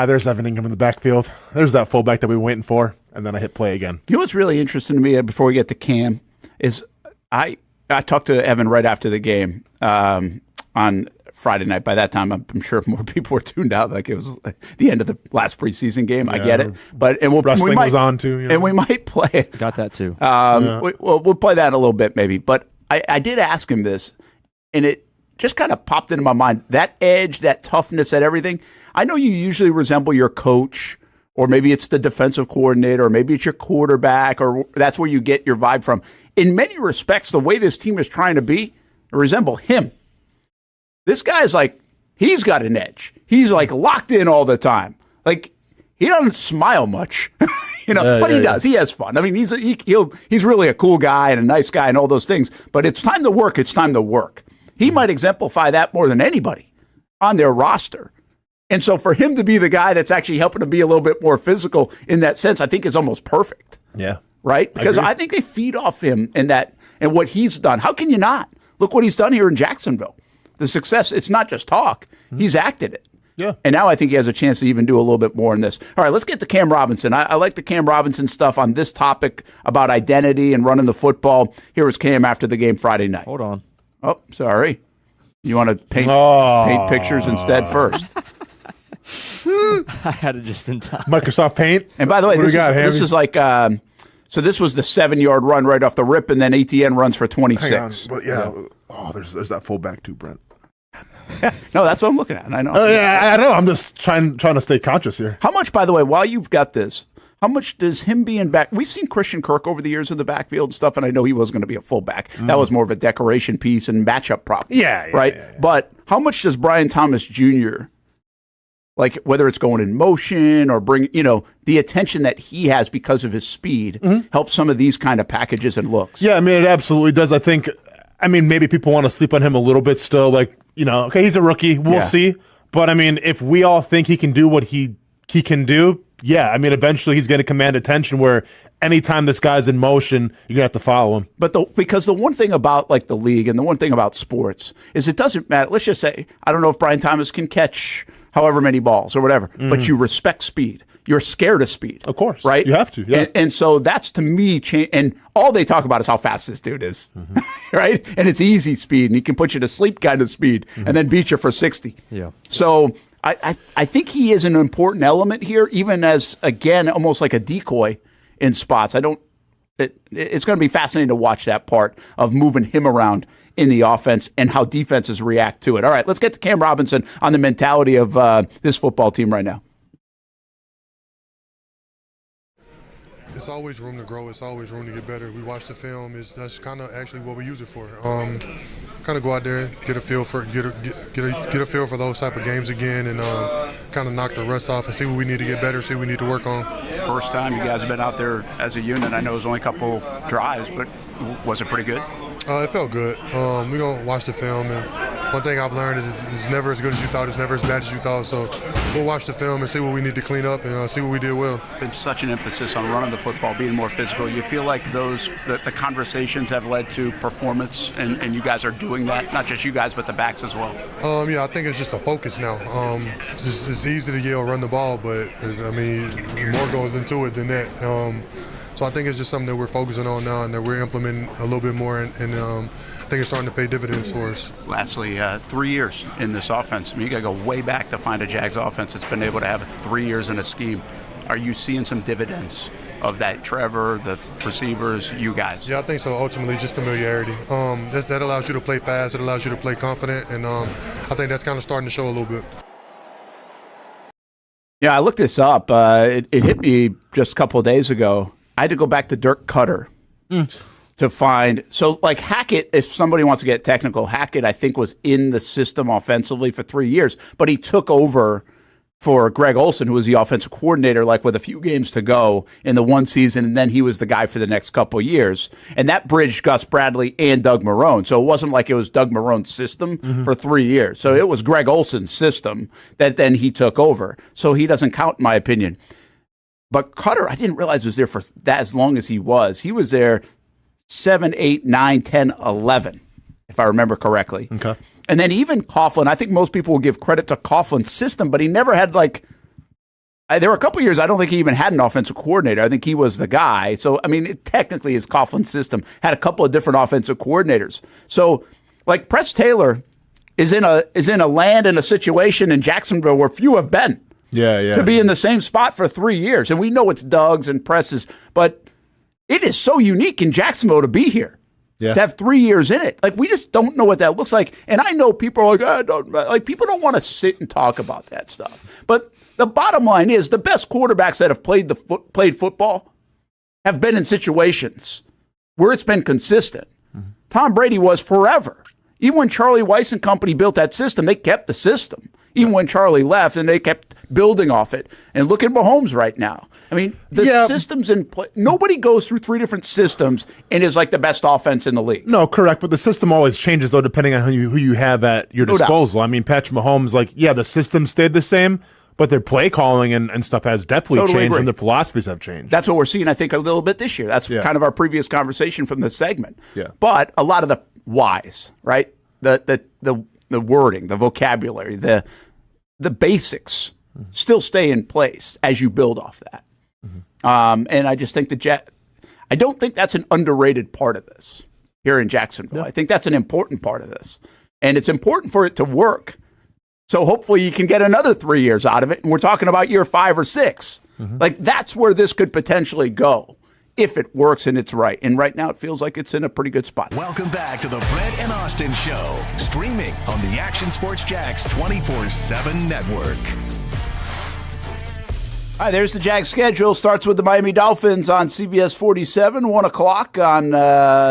there's Evan Ingram in the backfield. There's that fullback that we were waiting for. And then I hit play again. You know what's really interesting to me before we get to Cam is I talked to Evan right after the game on Friday night. By that time, I'm sure more people were tuned out. Like it was the end of the last preseason game. Yeah, I get it. Wrestling was on too. You know? And we might play it. Got that too. We'll play that in a little bit maybe. But I did ask him this, and it just kind of popped into my mind. That edge, that toughness, that everything. I know you usually resemble your coach, or maybe it's the defensive coordinator, or maybe it's your quarterback, or that's where you get your vibe from. In many respects, the way this team is trying to be, resemble him. This guy's like, he's got an edge. He's like locked in all the time. Like, he doesn't smile much, but he does. He has fun. I mean, he's really a cool guy and a nice guy and all those things. But it's time to work. It's time to work. He might exemplify that more than anybody on their roster. And so for him to be the guy that's actually helping to be a little bit more physical in that sense, I think is almost perfect. Yeah. Right? Because I think they feed off him in that and what he's done. How can you not? Look what he's done here in Jacksonville. The success, it's not just talk. He's acted it. Yeah. And now I think he has a chance to even do a little bit more in this. All right, let's get to Cam Robinson. I like the Cam Robinson stuff on this topic about identity and running the football. Here was Cam after the game Friday night. Hold on. Oh, sorry. You want to paint pictures instead first? I had it just in time. Microsoft Paint. And by the way, this is like so this was the 7-yard run right off the rip, and then ATN runs for 26. But there's that fullback too, Brent. No, that's what I'm looking at. I know. Oh yeah, I know. I'm just trying to stay conscious here. How much, by the way, while you've got this, how much does him being back? We've seen Christian Kirk over the years in the backfield and stuff, and I know he was going to be a fullback. That was more of a decoration piece and matchup problem. Right? Yeah. But how much does Brian Thomas Jr., like whether it's going in motion or bring, the attention that he has because of his speed help some of these kind of packages and looks? Yeah, I mean, it absolutely does. I think, maybe people want to sleep on him a little bit still. Like, okay, he's a rookie. We'll see. But, if we all think he can do what he can do, eventually he's going to command attention where anytime this guy's in motion, you're going to have to follow him. But because the one thing about like the league and the one thing about sports is it doesn't matter. Let's just say, I don't know if Brian Thomas can catch however many balls or whatever, but you respect speed. You're scared of speed. Of course. Right? You have to, yeah. And so that's, to me, and all they talk about is how fast this dude is, right? And it's easy speed, and he can put you to sleep kind of speed and then beat you for 60. Yeah. So I think he is an important element here, even as, again, almost like a decoy in spots. It's going to be fascinating to watch that part of moving him around in the offense and how defenses react to it. All right, let's get to Cam Robinson on the mentality of this football team right now. It's always room to grow. It's always room to get better. We watch the film. That's kind of actually what we use it for. Kind of go out there, get a feel for those type of games again, and kind of knock the rust off and see what we need to get better, see what we need to work on. First time you guys have been out there as a unit. I know it was only a couple drives, but was it pretty good? It felt good. We're going to watch the film, and one thing I've learned is it's never as good as you thought. It's never as bad as you thought. So we'll watch the film and see what we need to clean up and see what we did well. Been such an emphasis on running the football, being more physical. You feel like the conversations have led to performance, and you guys are doing that, not just you guys, but the backs as well. I think it's just a focus now. It's easy to yell, run the ball, but more goes into it than that. So I think it's just something that we're focusing on now and that we're implementing a little bit more, and I think it's starting to pay dividends for us. Lastly, 3 years in this offense. You got to go way back to find a Jags offense that's been able to have 3 years in a scheme. Are you seeing some dividends of that, Trevor, the receivers, you guys? Yeah, I think so. Ultimately, just familiarity. That allows you to play fast. It allows you to play confident, and I think that's kind of starting to show a little bit. Yeah, I looked this up. It hit me just a couple of days ago. I had to go back to Dirk Cutter to find. So, like Hackett, if somebody wants to get technical, Hackett, I think, was in the system offensively for 3 years, but he took over for Greg Olsen, who was the offensive coordinator, like with a few games to go in the one season, and then he was the guy for the next couple of years. And that bridged Gus Bradley and Doug Marrone. So it wasn't like it was Doug Marrone's system for 3 years. So it was Greg Olsen's system that then he took over. So he doesn't count, in my opinion. But Cutter, I didn't realize was there for that as long as he was. He was there 7, 8, 9, 10, 11, if I remember correctly. Okay. And then even Coughlin, I think most people will give credit to Coughlin's system, but he never had there were a couple years I don't think he even had an offensive coordinator. I think he was the guy. So, it technically is Coughlin's system. Had a couple of different offensive coordinators. So, like Press Taylor is in a land and a situation in Jacksonville where few have been. Yeah. To be in the same spot for 3 years. And we know it's Doug's and Press's, but it is so unique in Jacksonville to be here. Yeah. To have 3 years in it. We just don't know what that looks like. And I know people are people don't want to sit and talk about that stuff. But the bottom line is the best quarterbacks that have played football have been in situations where it's been consistent. Mm-hmm. Tom Brady was forever. Even when Charlie Weiss and company built that system, they kept the system. Even when Charlie left, and they kept building off it. And look at Mahomes right now. The systems in play. Nobody goes through 3 different systems and is like the best offense in the league. No, correct. But the system always changes, though, depending on who you have at your disposal. Patrick Mahomes, the system stayed the same, but their play calling and stuff has definitely changed, and their philosophies have changed. That's what we're seeing, I think, a little bit this year. That's kind of our previous conversation from the segment. Yeah. But a lot of the whys, right? The wording, the vocabulary, the basics still stay in place as you build off that. Mm-hmm. And I just think I don't think that's an underrated part of this here in Jacksonville. Yeah. I think that's an important part of this. And it's important for it to work. So hopefully you can get another 3 years out of it. And we're talking about year 5 or 6. Mm-hmm. That's where this could potentially go if it works and it's right. And right now it feels like it's in a pretty good spot. Welcome back to the Brent and Austen Show, streaming on the Action Sports Jax 24/7 network. Hi, there's the Jags schedule. Starts with the Miami Dolphins on CBS 47, 1 o'clock on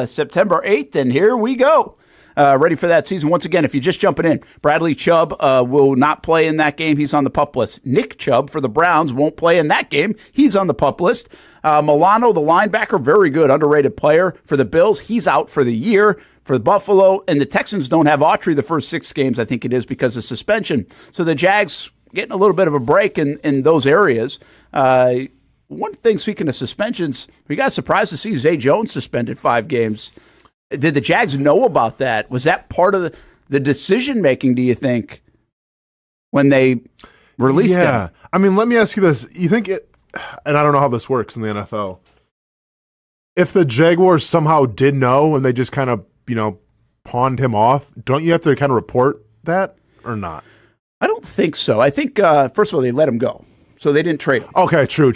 September 8th, and here we go. Ready for that season. Once again, if you're just jumping in, Bradley Chubb will not play in that game. He's on the PUP list. Nick Chubb for the Browns won't play in that game. He's on the PUP list. Milano, the linebacker, very good, underrated player for the Bills. He's out for the year. For Buffalo, and the Texans don't have Autry the first 6 games, I think it is, because of suspension. So the Jags getting a little bit of a break in those areas. One thing, speaking of suspensions, were you guys surprised to see Zay Jones suspended 5 games? Did the Jags know about that? Was that part of the decision-making, do you think, when they released him? Yeah. I mean, let me ask you this. You think it, and I don't know how this works in the NFL, if the Jaguars somehow did know and they just kind of, pawned him off, don't you have to kind of report that or not? I don't think so. I think, first of all, they let him go. So they didn't trade him. Okay, true.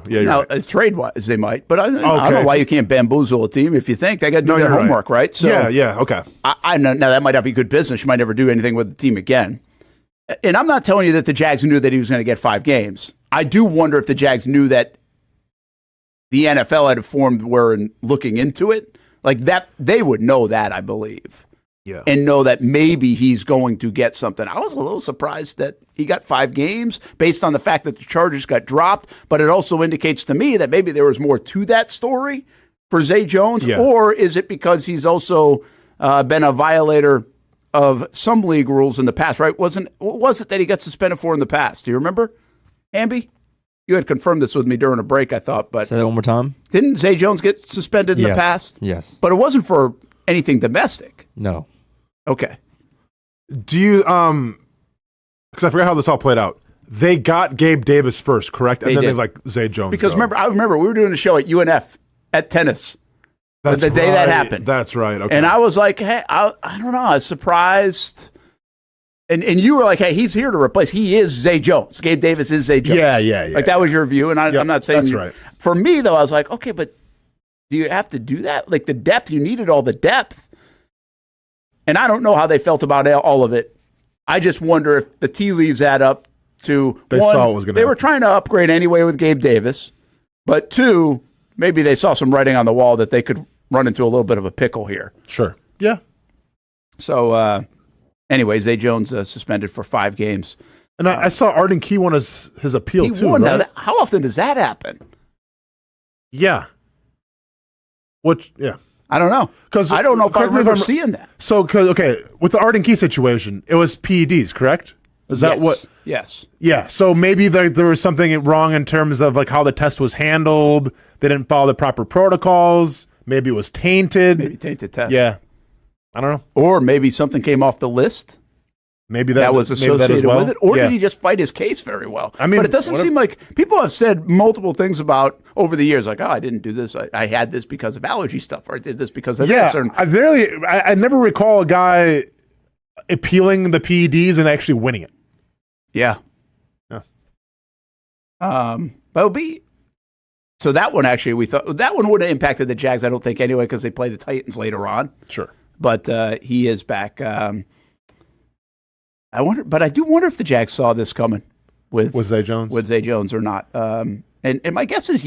Yeah, you're right. Trade-wise, they might. But I don't know why you can't bamboozle a team if you think. They got to do their homework, right? So yeah, okay. I know, now, that might not be good business. You might never do anything with the team again. And I'm not telling you that the Jags knew that he was going to get 5 games. I do wonder if the Jags knew that the NFL had formed were looking into it. Like that, they would know that, I believe. Yeah. And know that maybe he's going to get something. I was a little surprised that he got 5 games based on the fact that the charges got dropped, but it also indicates to me that maybe there was more to that story for Zay Jones, or is it because he's also been a violator of some league rules in the past, right? What was it that he got suspended for in the past? Do you remember, Amby? You had confirmed this with me during a break, I thought. But say that one more time. Didn't Zay Jones get suspended in the past? Yes. But it wasn't for anything domestic. No. Okay. Do you, because I forgot how this all played out. They got Gabe Davis first, correct? And then they let Zay Jones Because go. I remember we were doing a show at UNF at tennis. That's the day that happened. That's right. Okay. And I was like, hey, I don't know. I was surprised. And you were like, hey, he's here to replace. He is Zay Jones. Gabe Davis is Zay Jones. Yeah. Like that was your view, and I'm not saying that's right. For me, though, I was like, okay, but do you have to do that? Like the depth, you needed all the depth. And I don't know how they felt about all of it. I just wonder if the tea leaves add up to they one, saw what was going to happen. They were trying to upgrade anyway with Gabe Davis, but 2, maybe they saw some writing on the wall that they could run into a little bit of a pickle here. Sure. Yeah. So, anyways, Zay Jones suspended for 5 games. And I saw Arden Key won his appeal too. Won. Right? Now, how often does that happen? Yeah. Yeah. I don't know. Because I don't know if I remember seeing that. So, with the Arden Key situation, it was PEDs, correct? Is that what? Yes. Yeah. So maybe there was something wrong in terms of like how the test was handled. They didn't follow the proper protocols. Maybe it was tainted. Maybe tainted test. Yeah. I don't know. Or maybe something came off the list. Maybe that was associated with it. Or did he just fight his case very well? I mean, but it doesn't seem like people have said multiple things about over the years, like, oh, I didn't do this. I had this because of allergy stuff, or I did this because of this. Or, I never recall a guy appealing the PEDs and actually winning it. Yeah. But it'll be. So that one actually, we thought that one would have impacted the Jags, I don't think, anyway, because they play the Titans later on. Sure. But he is back. I do wonder if the Jags saw this coming with Zay Jones or not. And my guess is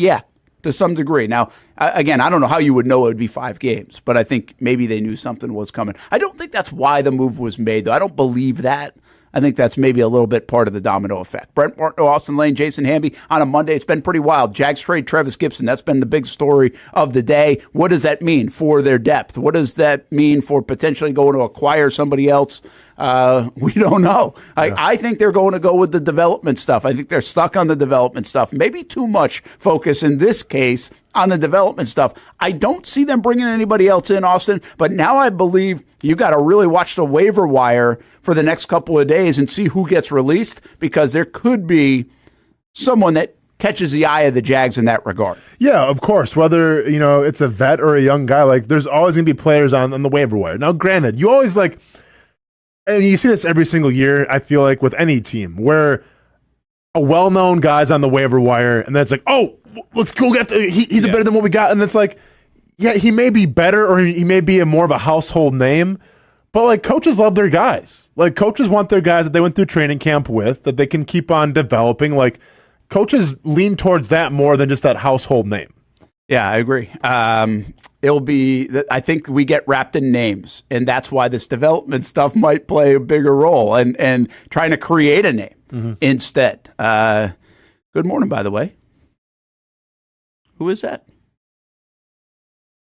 to some degree. Now, again, I don't know how you would know it would be 5 games, but I think maybe they knew something was coming. I don't think that's why the move was made, though. I don't believe that. I think that's maybe a little bit part of the domino effect. Brent Martineau, Austin Lane, Jason Hamby on a Monday. It's been pretty wild. Jags trade Trevis Gipson. That's been the big story of the day. What does that mean for their depth? What does that mean for potentially going to acquire somebody else? We don't know. I think they're going to go with the development stuff. I think they're stuck on the development stuff. Maybe too much focus in this case on the development stuff. I don't see them bringing anybody else in, Austin, but now I believe you got to really watch the waiver wire for the next couple of days and see who gets released, because there could be someone that catches the eye of the Jags in that regard. Yeah, of course. Whether it's a vet or a young guy, like there's always going to be players on the waiver wire. Now, granted, you always and you see this every single year, I feel like, with any team, where a well-known guy's on the waiver wire, and then it's like, oh, let's go get he's better than what we got. And it's like, yeah, he may be better, or he may be more of a household name, but coaches love their guys. Coaches want their guys that they went through training camp with, that they can keep on developing. coaches lean towards that more than just that household name. Yeah, I agree. It'll be, I think we get wrapped in names, and that's why this development stuff might play a bigger role and trying to create a name instead. Good morning, by the way. Who is that?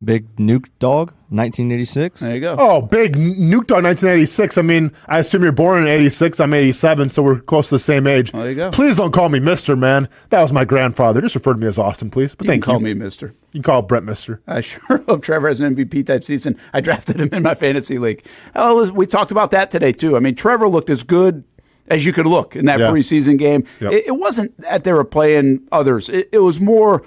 Big Nuke Dog, 1986. There you go. Oh, big Nuke Dog, 1986. I mean, I assume you're born in 86. I'm 87, so we're close to the same age. There you go. Please don't call me Mr., man. That was my grandfather. Just refer to me as Austin, please. But You can thank call you. me Mister. You can call Brent Mr. I sure hope Trevor has an MVP type season. I drafted him in my fantasy league. Oh, we talked about that today, too. I mean, Trevor looked as good as you could look in that preseason game. Yep. It wasn't that they were playing others. It was more,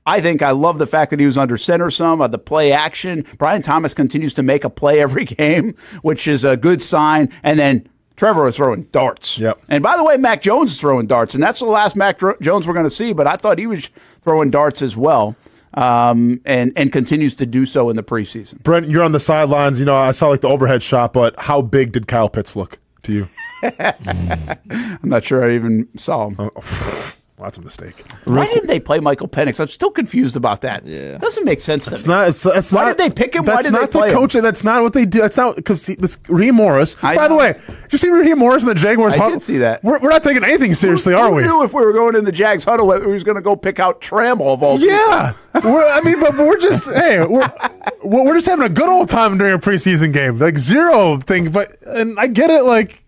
I think I love the fact that he was under center some of the play action. Brian Thomas continues to make a play every game, which is a good sign. And then Trevor was throwing darts. Yep. And by the way, Mac Jones is throwing darts, and that's the last Mac Jones we're going to see, but I thought he was throwing darts as well. And continues to do so in the preseason. Brent, you're on the sidelines. You know, I saw like the overhead shot, but how big did Kyle Pitts look to you? I'm not sure I even saw him. Well, that's a mistake. Why didn't they play Michael Penix? I'm still confused about that. Yeah. Doesn't make sense to me. Why did they pick him? Why That's did they not play the him? coach. That's not what they do. That's not because it's Raheem Morris. By the way, did you see Raheem Morris in the Jaguars I huddle? did see that. We're not taking anything seriously, Who are we? knew if we were going in the Jags huddle, we was going to go pick out Trammell of all people? Yeah, but we're just we're just having a good old time during a preseason game, like zero thing. And I get it, like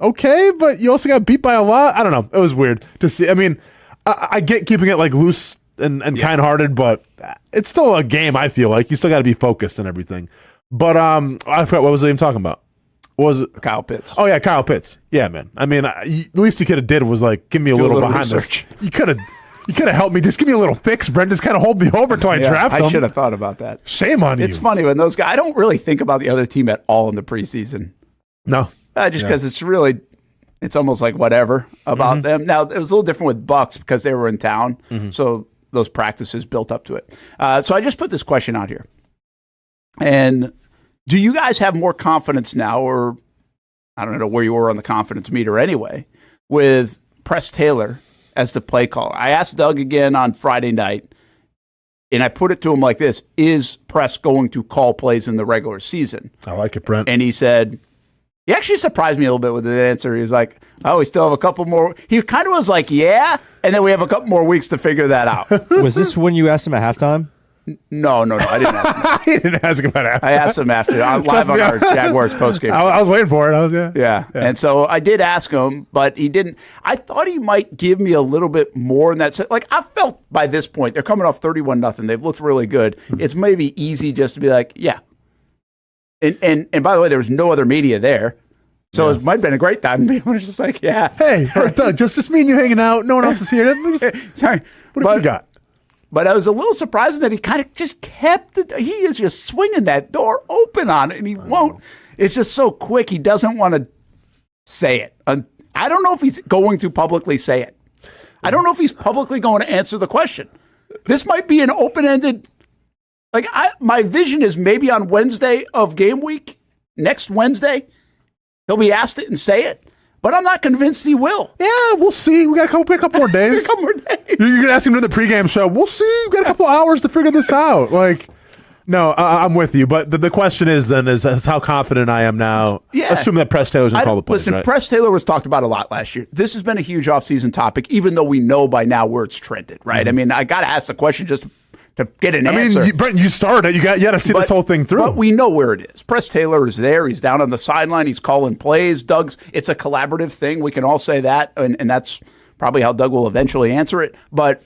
okay, but you also got beat by a lot. I don't know. It was weird to see. I mean, I get keeping it like loose and kind-hearted, but it's still a game. I feel like you still got to be focused and everything. But I forgot what was I even talking about. What was it? Kyle Pitts. Oh yeah, Kyle Pitts. Yeah, man. I mean, the least you could have did was like give me a little behind research. this. You could have helped me. Just give me a little fix, Brent. Just kind of hold me over till I draft him. I should have thought about that. Shame on you. It's funny when those guys. I don't really think about the other team at all in the preseason. No, Just because it's really. It's almost like whatever about them. Now, it was a little different with Bucks because they were in town, so those practices built up to it. So I just put this question out here. And do you guys have more confidence now, or I don't know where you were on the confidence meter anyway, with Press Taylor as the play caller? I asked Doug again on Friday night, and I put it to him like this: is Press going to call plays in the regular season? I like it, Brent. And he said... He actually surprised me a little bit with the answer. He was like, oh, we still have a couple more. He kind of was like, yeah, and then we have a couple more weeks to figure that out. Was this when you asked him at halftime? No, I didn't ask him. I didn't ask about after. I asked him after, live on our Jaguars postgame. I was waiting for it. Yeah. And so I did ask him, but he didn't. I thought he might give me a little bit more in that sense. Like, I felt by this point, they're coming off 31-0. They've looked really good. It's maybe easy just to be like, yeah. And by the way, there was no other media there. So it might have been a great time to be able to just like, yeah. Hey, Doug, just me and you hanging out. No one else is here. Sorry. What have you got? But I was a little surprised that he kind of just kept it. He is just swinging that door open on it, and he won't. It's just so quick. He doesn't want to say it. I don't know if he's going to publicly say it. I don't know if he's publicly going to answer the question. This might be an open-ended. Like, my vision is maybe on Wednesday of game week, next Wednesday, he'll be asked it and say it. But I'm not convinced he will. Yeah, we'll see. We got a couple more days. You're going to ask him to the pregame show. We'll see. We got a couple hours to figure this out. Like, no, I'm with you. But the question is how confident I am now. Yeah. Assuming that Press Taylor's going to call the plays. Listen, right? Press Taylor was talked about a lot last year. This has been a huge offseason topic, even though we know by now where it's trended, right? I mean, I got to ask the question just to get an answer. I mean, Brent, you started. You got to see this whole thing through. But we know where it is. Press Taylor is there. He's down on the sideline. He's calling plays. It's a collaborative thing. We can all say that, and that's probably how Doug will eventually answer it. But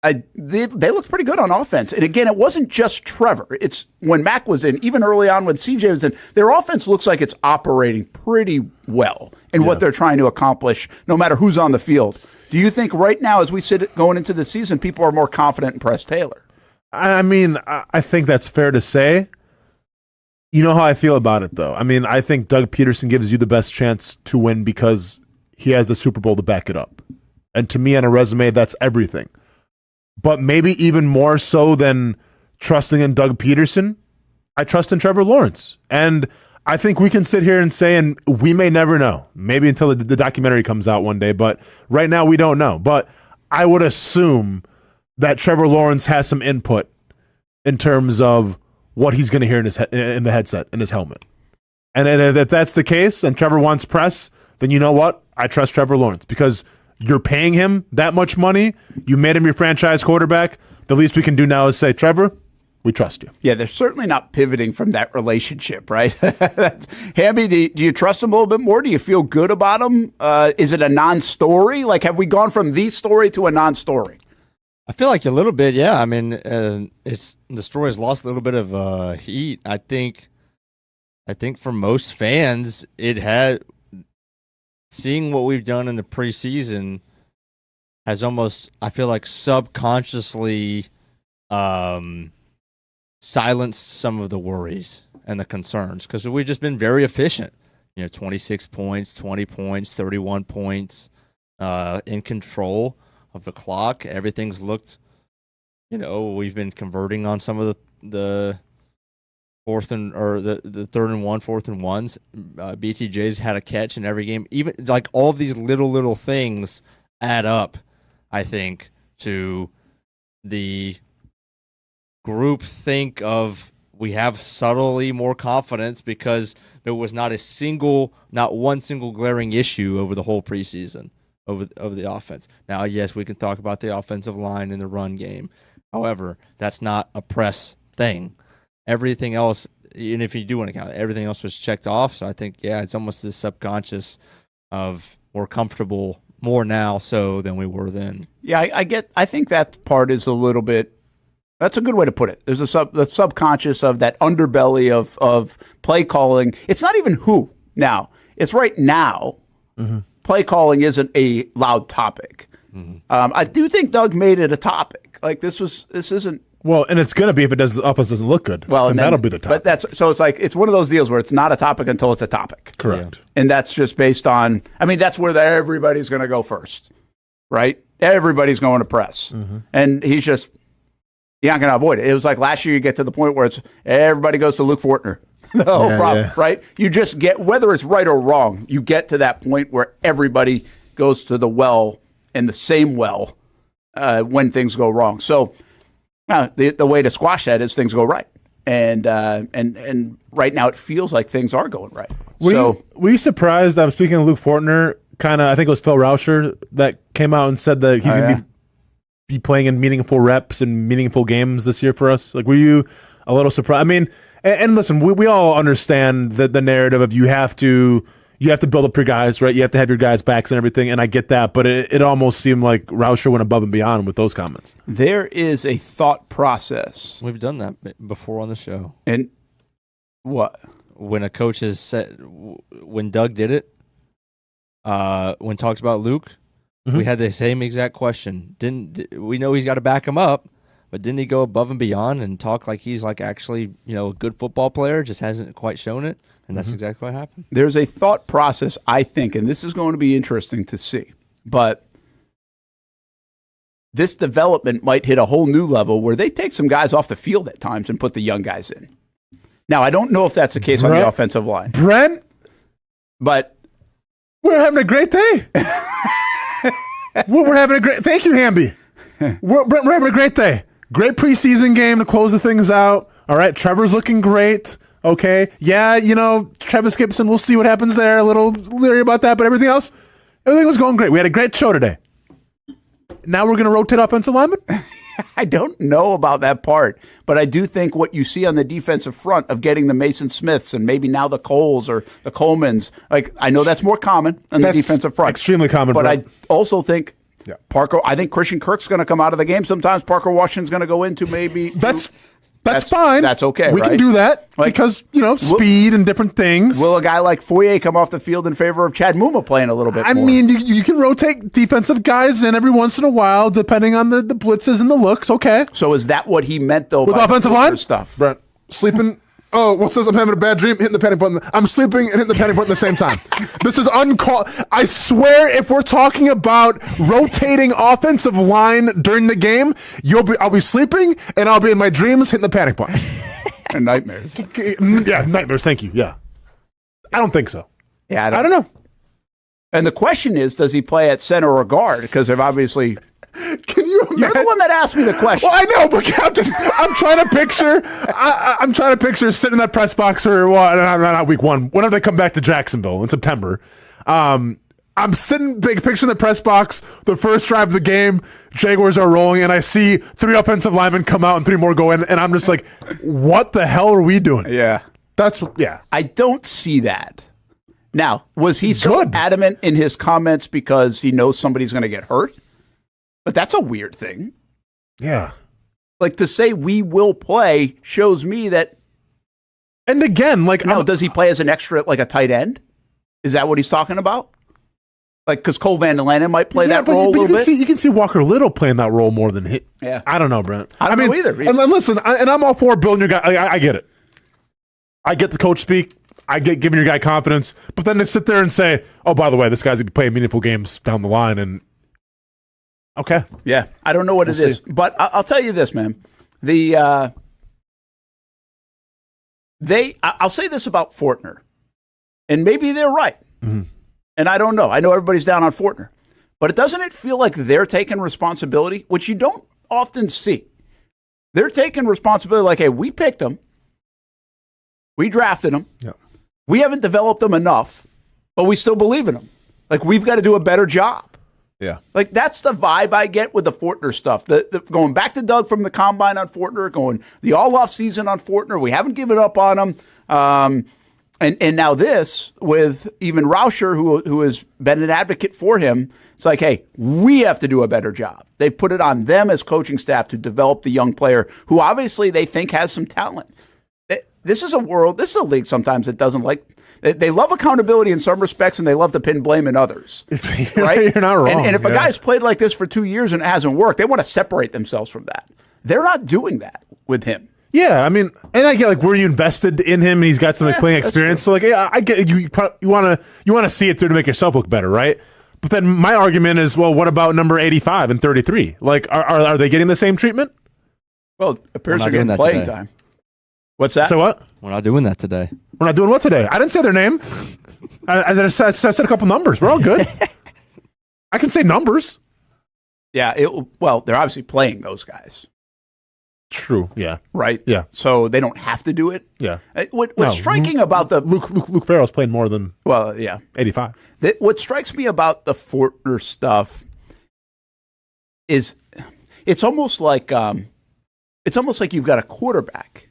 they looked pretty good on offense. And again, it wasn't just Trevor. It's when Mac was in, even early on when CJ was in, their offense looks like it's operating pretty well in what they're trying to accomplish, no matter who's on the field. Do you think right now, as we sit going into the season, people are more confident in Press Taylor? I mean, I think that's fair to say. You know how I feel about it, though. I mean, I think Doug Peterson gives you the best chance to win because he has the Super Bowl to back it up. And to me, on a resume, that's everything. But maybe even more so than trusting in Doug Peterson, I trust in Trevor Lawrence. And I think we can sit here and say, and we may never know, maybe until the documentary comes out one day, but right now we don't know. But I would assume that Trevor Lawrence has some input in terms of what he's going to hear in the headset, in his helmet. And if that's the case and Trevor wants press, then you know what? I trust Trevor Lawrence because you're paying him that much money. You made him your franchise quarterback. The least we can do now is say, Trevor, we trust you. Yeah, they're certainly not pivoting from that relationship, right? Hamby, do you trust him a little bit more? Do you feel good about him? Is it a non-story? Like, have we gone from the story to a non-story? I feel like a little bit, yeah. I mean, the story has lost a little bit of heat. I think for most fans, it had seeing what we've done in the preseason has almost, I feel like, subconsciously silenced some of the worries and the concerns because we've just been very efficient. 26 points, 20 points, 31 points, in control of the clock. Everything's looked, we've been converting on some of the the third and one, fourth and ones. BTJ's had a catch in every game. Even like all of these little things add up, I think, to the group think of we have subtly more confidence because there was not one single glaring issue over the whole preseason over the offense. Now, yes, we can talk about the offensive line and the run game. However, that's not a press thing. Everything else, and if you do want to count it, everything else was checked off. So I think, yeah, it's almost this subconscious of we're comfortable more now so than we were then. Yeah, I think that part is a little bit. That's a good way to put it. There's the subconscious of that underbelly of play calling. It's not even who now. It's right now. Mm-hmm. Play calling isn't a loud topic. Mm-hmm. I do think Doug made it a topic. Like this isn't. Well, and it's going to be if the offense doesn't look good. Well, and that'll be the topic. But it's one of those deals where it's not a topic until it's a topic. Correct. Yeah. And that's just based on. I mean, that's where everybody's going to go first, right? Everybody's going to press, and he's just. You're not going to avoid it. It was like last year you get to the point where it's everybody goes to Luke Fortner. The whole problem, right? You just get, whether it's right or wrong, you get to that point where everybody goes to the well and the same well when things go wrong. So the way to squash that is things go right. And right now it feels like things are going right. Were you surprised? I'm speaking of Luke Fortner, kind of, I think it was Phil Rauscher that came out and said that he's going to be playing in meaningful reps and meaningful games this year for us? Like, were you a little surprised? I mean, and listen, we all understand the narrative of you have to build up your guys, right? You have to have your guys' backs and everything, and I get that, but it almost seemed like Rauscher went above and beyond with those comments. There is a thought process. We've done that before on the show. And what? When a coach has said, when Doug did it, when talked about Luke, we had the same exact question. We know he's got to back him up, but didn't he go above and beyond and talk like he's like actually, a good football player, just hasn't quite shown it? And that's exactly what happened. There's a thought process, I think, and this is going to be interesting to see, but this development might hit a whole new level where they take some guys off the field at times and put the young guys in. Now, I don't know if that's the case on the offensive line. Brent? But we're having a great day. We're having a great. Thank you, Hamby. We're having a great day. Great preseason game to close the things out. All right, Trevor's looking great. Okay, yeah, Trevis Gipson. We'll see what happens there. A little leery about that, but everything was going great. We had a great show today. Now we're going to rotate offensive linemen. I don't know about that part, but I do think what you see on the defensive front of getting the Mason Smiths and maybe now the Coles or the Colemans, like I know that's more common on the defensive front. Extremely common. But I also think I think Christian Kirk's going to come out of the game. Sometimes Parker Washington's going to go into maybe. That's fine. That's okay. We can do that because, speed and different things. Will a guy like Foye come off the field in favor of Chad Muma playing a little bit more? I mean, you can rotate defensive guys in every once in a while, depending on the blitzes and the looks. Okay. So is that what he meant, though, with offensive line stuff? Brent, sleeping. Oh, what's this? I'm having a bad dream. Hitting the panic button. I'm sleeping and hitting the panic button at the same time. This is uncalled. I swear, if we're talking about rotating offensive line during the game, I'll be sleeping and I'll be in my dreams hitting the panic button. And nightmares. Yeah, nightmares. Thank you. Yeah. I don't think so. Yeah, I don't know. And the question is, does he play at center or guard? Because they've obviously. Can you imagine? You're the one that asked me the question. Well, I know, but I'm trying to picture. I'm trying to picture sitting in that press box for not week one. Whenever they come back to Jacksonville in September, I'm sitting picturing the press box. The first drive of the game, Jaguars are rolling, and I see 3 offensive linemen come out and 3 more go in, and I'm just like, what the hell are we doing? Yeah, yeah. I don't see that. Now, was he so adamant in his comments because he knows somebody's going to get hurt? But that's a weird thing. Yeah. Like, to say we will play shows me that. And again, like, now, does he play as an extra, like a tight end? Is that what he's talking about? Like, because Cole Van Lanen might play that role a little bit. You can see Walker Little playing that role more than he. Yeah. I don't know, Brent. I don't know either. And listen, I'm all for building your guy. I get it. I get the coach speak. I get giving your guy confidence. But then to sit there and say, oh, by the way, this guy's going to be playing meaningful games down the line. And okay. Yeah. I don't know what it is. But I'll tell you this, man. I'll say this about Fortner. And maybe they're right. Mm-hmm. And I don't know. I know everybody's down on Fortner. But doesn't it feel like they're taking responsibility, which you don't often see? They're taking responsibility like, hey, we picked him. We drafted him. Yeah. We haven't developed him enough, but we still believe in him. Like, we've got to do a better job. Yeah. Like, that's the vibe I get with the Fortner stuff. The going back to Doug from the combine on Fortner, going the all-off season on Fortner. We haven't given up on him. And now this with even Rauscher, who has been an advocate for him. It's like, hey, we have to do a better job. They've put it on them as coaching staff to develop the young player who obviously they think has some talent. This is a league sometimes that doesn't like. They love accountability in some respects, and they love to pin blame in others. Right? You're not wrong. And if a guy's played like this for 2 years and it hasn't worked, they want to separate themselves from that. They're not doing that with him. Yeah, I mean, and I get like, were you invested in him? And he's got some playing experience. So like, yeah, I get you want to see it through to make yourself look better, right? But then my argument is, well, what about number 85 and 33? Like, are they getting the same treatment? Well, it appears they're getting playing time. What's that? So what? We're not doing that today. We're not doing what today? I didn't say their name. I said a couple numbers. We're all good. I can say numbers. Yeah. They're obviously playing those guys. True. Yeah. Right. Yeah. So they don't have to do it. Yeah. What's striking about the Luke Farrell's playing more than 85. What strikes me about the Fortner stuff is it's almost like you've got a quarterback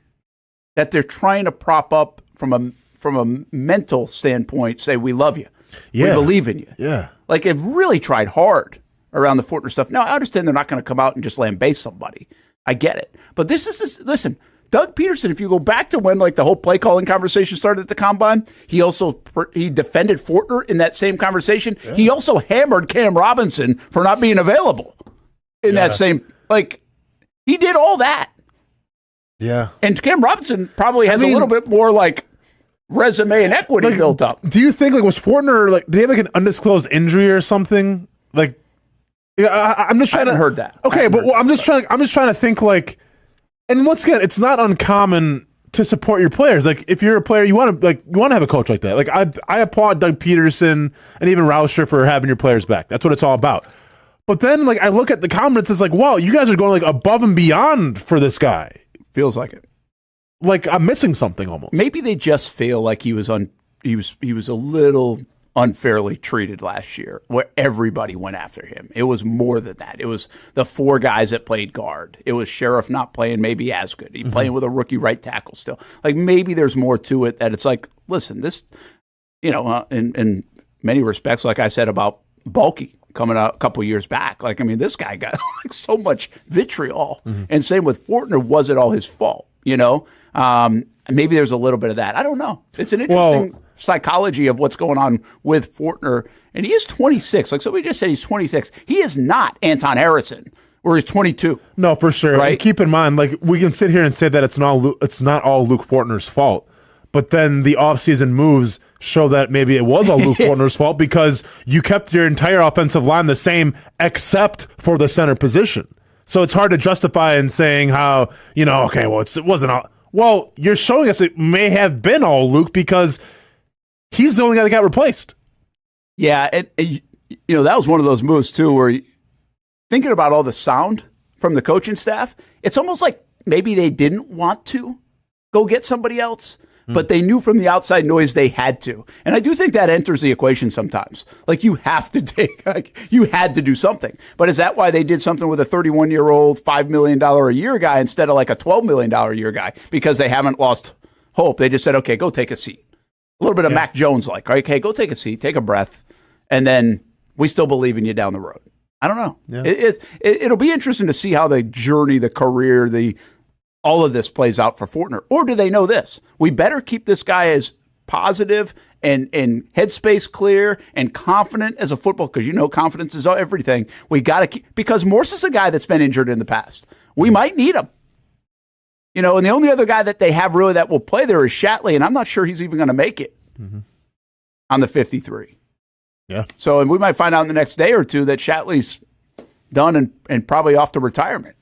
that they're trying to prop up from a mental standpoint. Say, we love you. Yeah. We believe in you. Yeah. Like, they've really tried hard around the Fortner stuff. Now, I understand they're not going to come out and just lambaste somebody. I get it. But listen, Doug Peterson, if you go back to when like the whole play calling conversation started at the combine, he defended Fortner in that same conversation. Yeah. He also hammered Cam Robinson for not being available in that same, like, he did all that. Yeah. And Cam Robinson probably has a little bit more like resume and equity built up. Do you think, like, was Fortner, like, did he have like an undisclosed injury or something? Like, I'm just trying I haven't heard that. Okay, but I'm just trying to think, like, and once again, it's not uncommon to support your players. Like, if you're a player, you want to have a coach like that. Like, I applaud Doug Peterson and even Rauscher for having your players back. That's what it's all about. But then, like, I look at the comments, it's like, wow, you guys are going like above and beyond for this guy. Feels like it. Like, I'm missing something almost. Maybe they just feel like he was a little unfairly treated last year, where everybody went after him. It was more than that. It was the 4 guys that played guard. It was Sheriff not playing maybe as good. He playing with a rookie right tackle still. Like, maybe there's more to it that it's like, listen, this, in many respects, like I said about Bulky coming out a couple years back. Like, I mean, this guy got like so much vitriol. And same with Fortner. Was it all his fault? Maybe there's a little bit of that. I don't know. It's an interesting psychology of what's going on with Fortner. And he is 26. Like somebody just said, he's 26. He is not Anton Harrison, or he's 22. No, for sure. Right? And keep in mind, like, we can sit here and say that it's not all Luke Fortner's fault. But then the offseason moves show that maybe it was all Luke Fortner's fault, because you kept your entire offensive line the same except for the center position. So it's hard to justify in saying how, okay, well, it wasn't all. Well, you're showing us it may have been all Luke, because he's the only guy that got replaced. Yeah, and that was one of those moves too, where thinking about all the sound from the coaching staff, it's almost like maybe they didn't want to go get somebody else, but they knew from the outside noise they had to. And I do think that enters the equation sometimes. Like you have to you had to do something. But is that why they did something with a 31-year-old, $5 million a year guy instead of like a $12 million a year guy? Because they haven't lost hope. They just said, okay, go take a seat. A little bit of Mac Jones like, right? Okay, go take a seat, take a breath, and then we still believe in you down the road. I don't know. Yeah. It'll be interesting to see how the journey, the career, all of this plays out for Fortner. Or do they know this? We better keep this guy as positive and headspace clear and confident as a football, because confidence is everything. We got to keep, because Morse is a guy that's been injured in the past. We might need him. And the only other guy that they have really that will play there is Shatley, and I'm not sure he's even going to make it on the 53. Yeah. So, and we might find out in the next day or two that Shatley's done and probably off to retirement.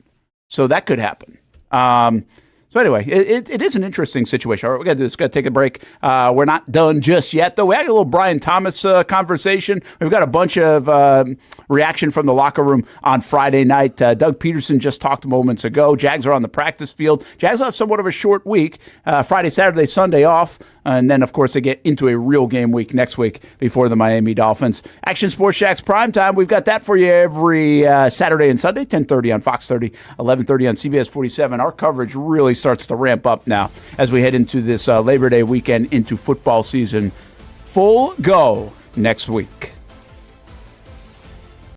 So that could happen. So anyway, it is an interesting situation. All right, we got to do this. Got to take a break. We're not done just yet, though. We had a little Brian Thomas conversation. We've got a bunch of reaction from the locker room on Friday night. Doug Peterson just talked moments ago. Jags are on the practice field. Jags will have somewhat of a short week. Friday, Saturday, Sunday off. And then, of course, they get into a real game week next week before the Miami Dolphins. Action Sports Jax Primetime. We've got that for you every Saturday and Sunday, 10:30 on Fox 30, 11:30 on CBS 47. Our coverage really starts to ramp up now as we head into this Labor Day weekend, into football season. Full go next week.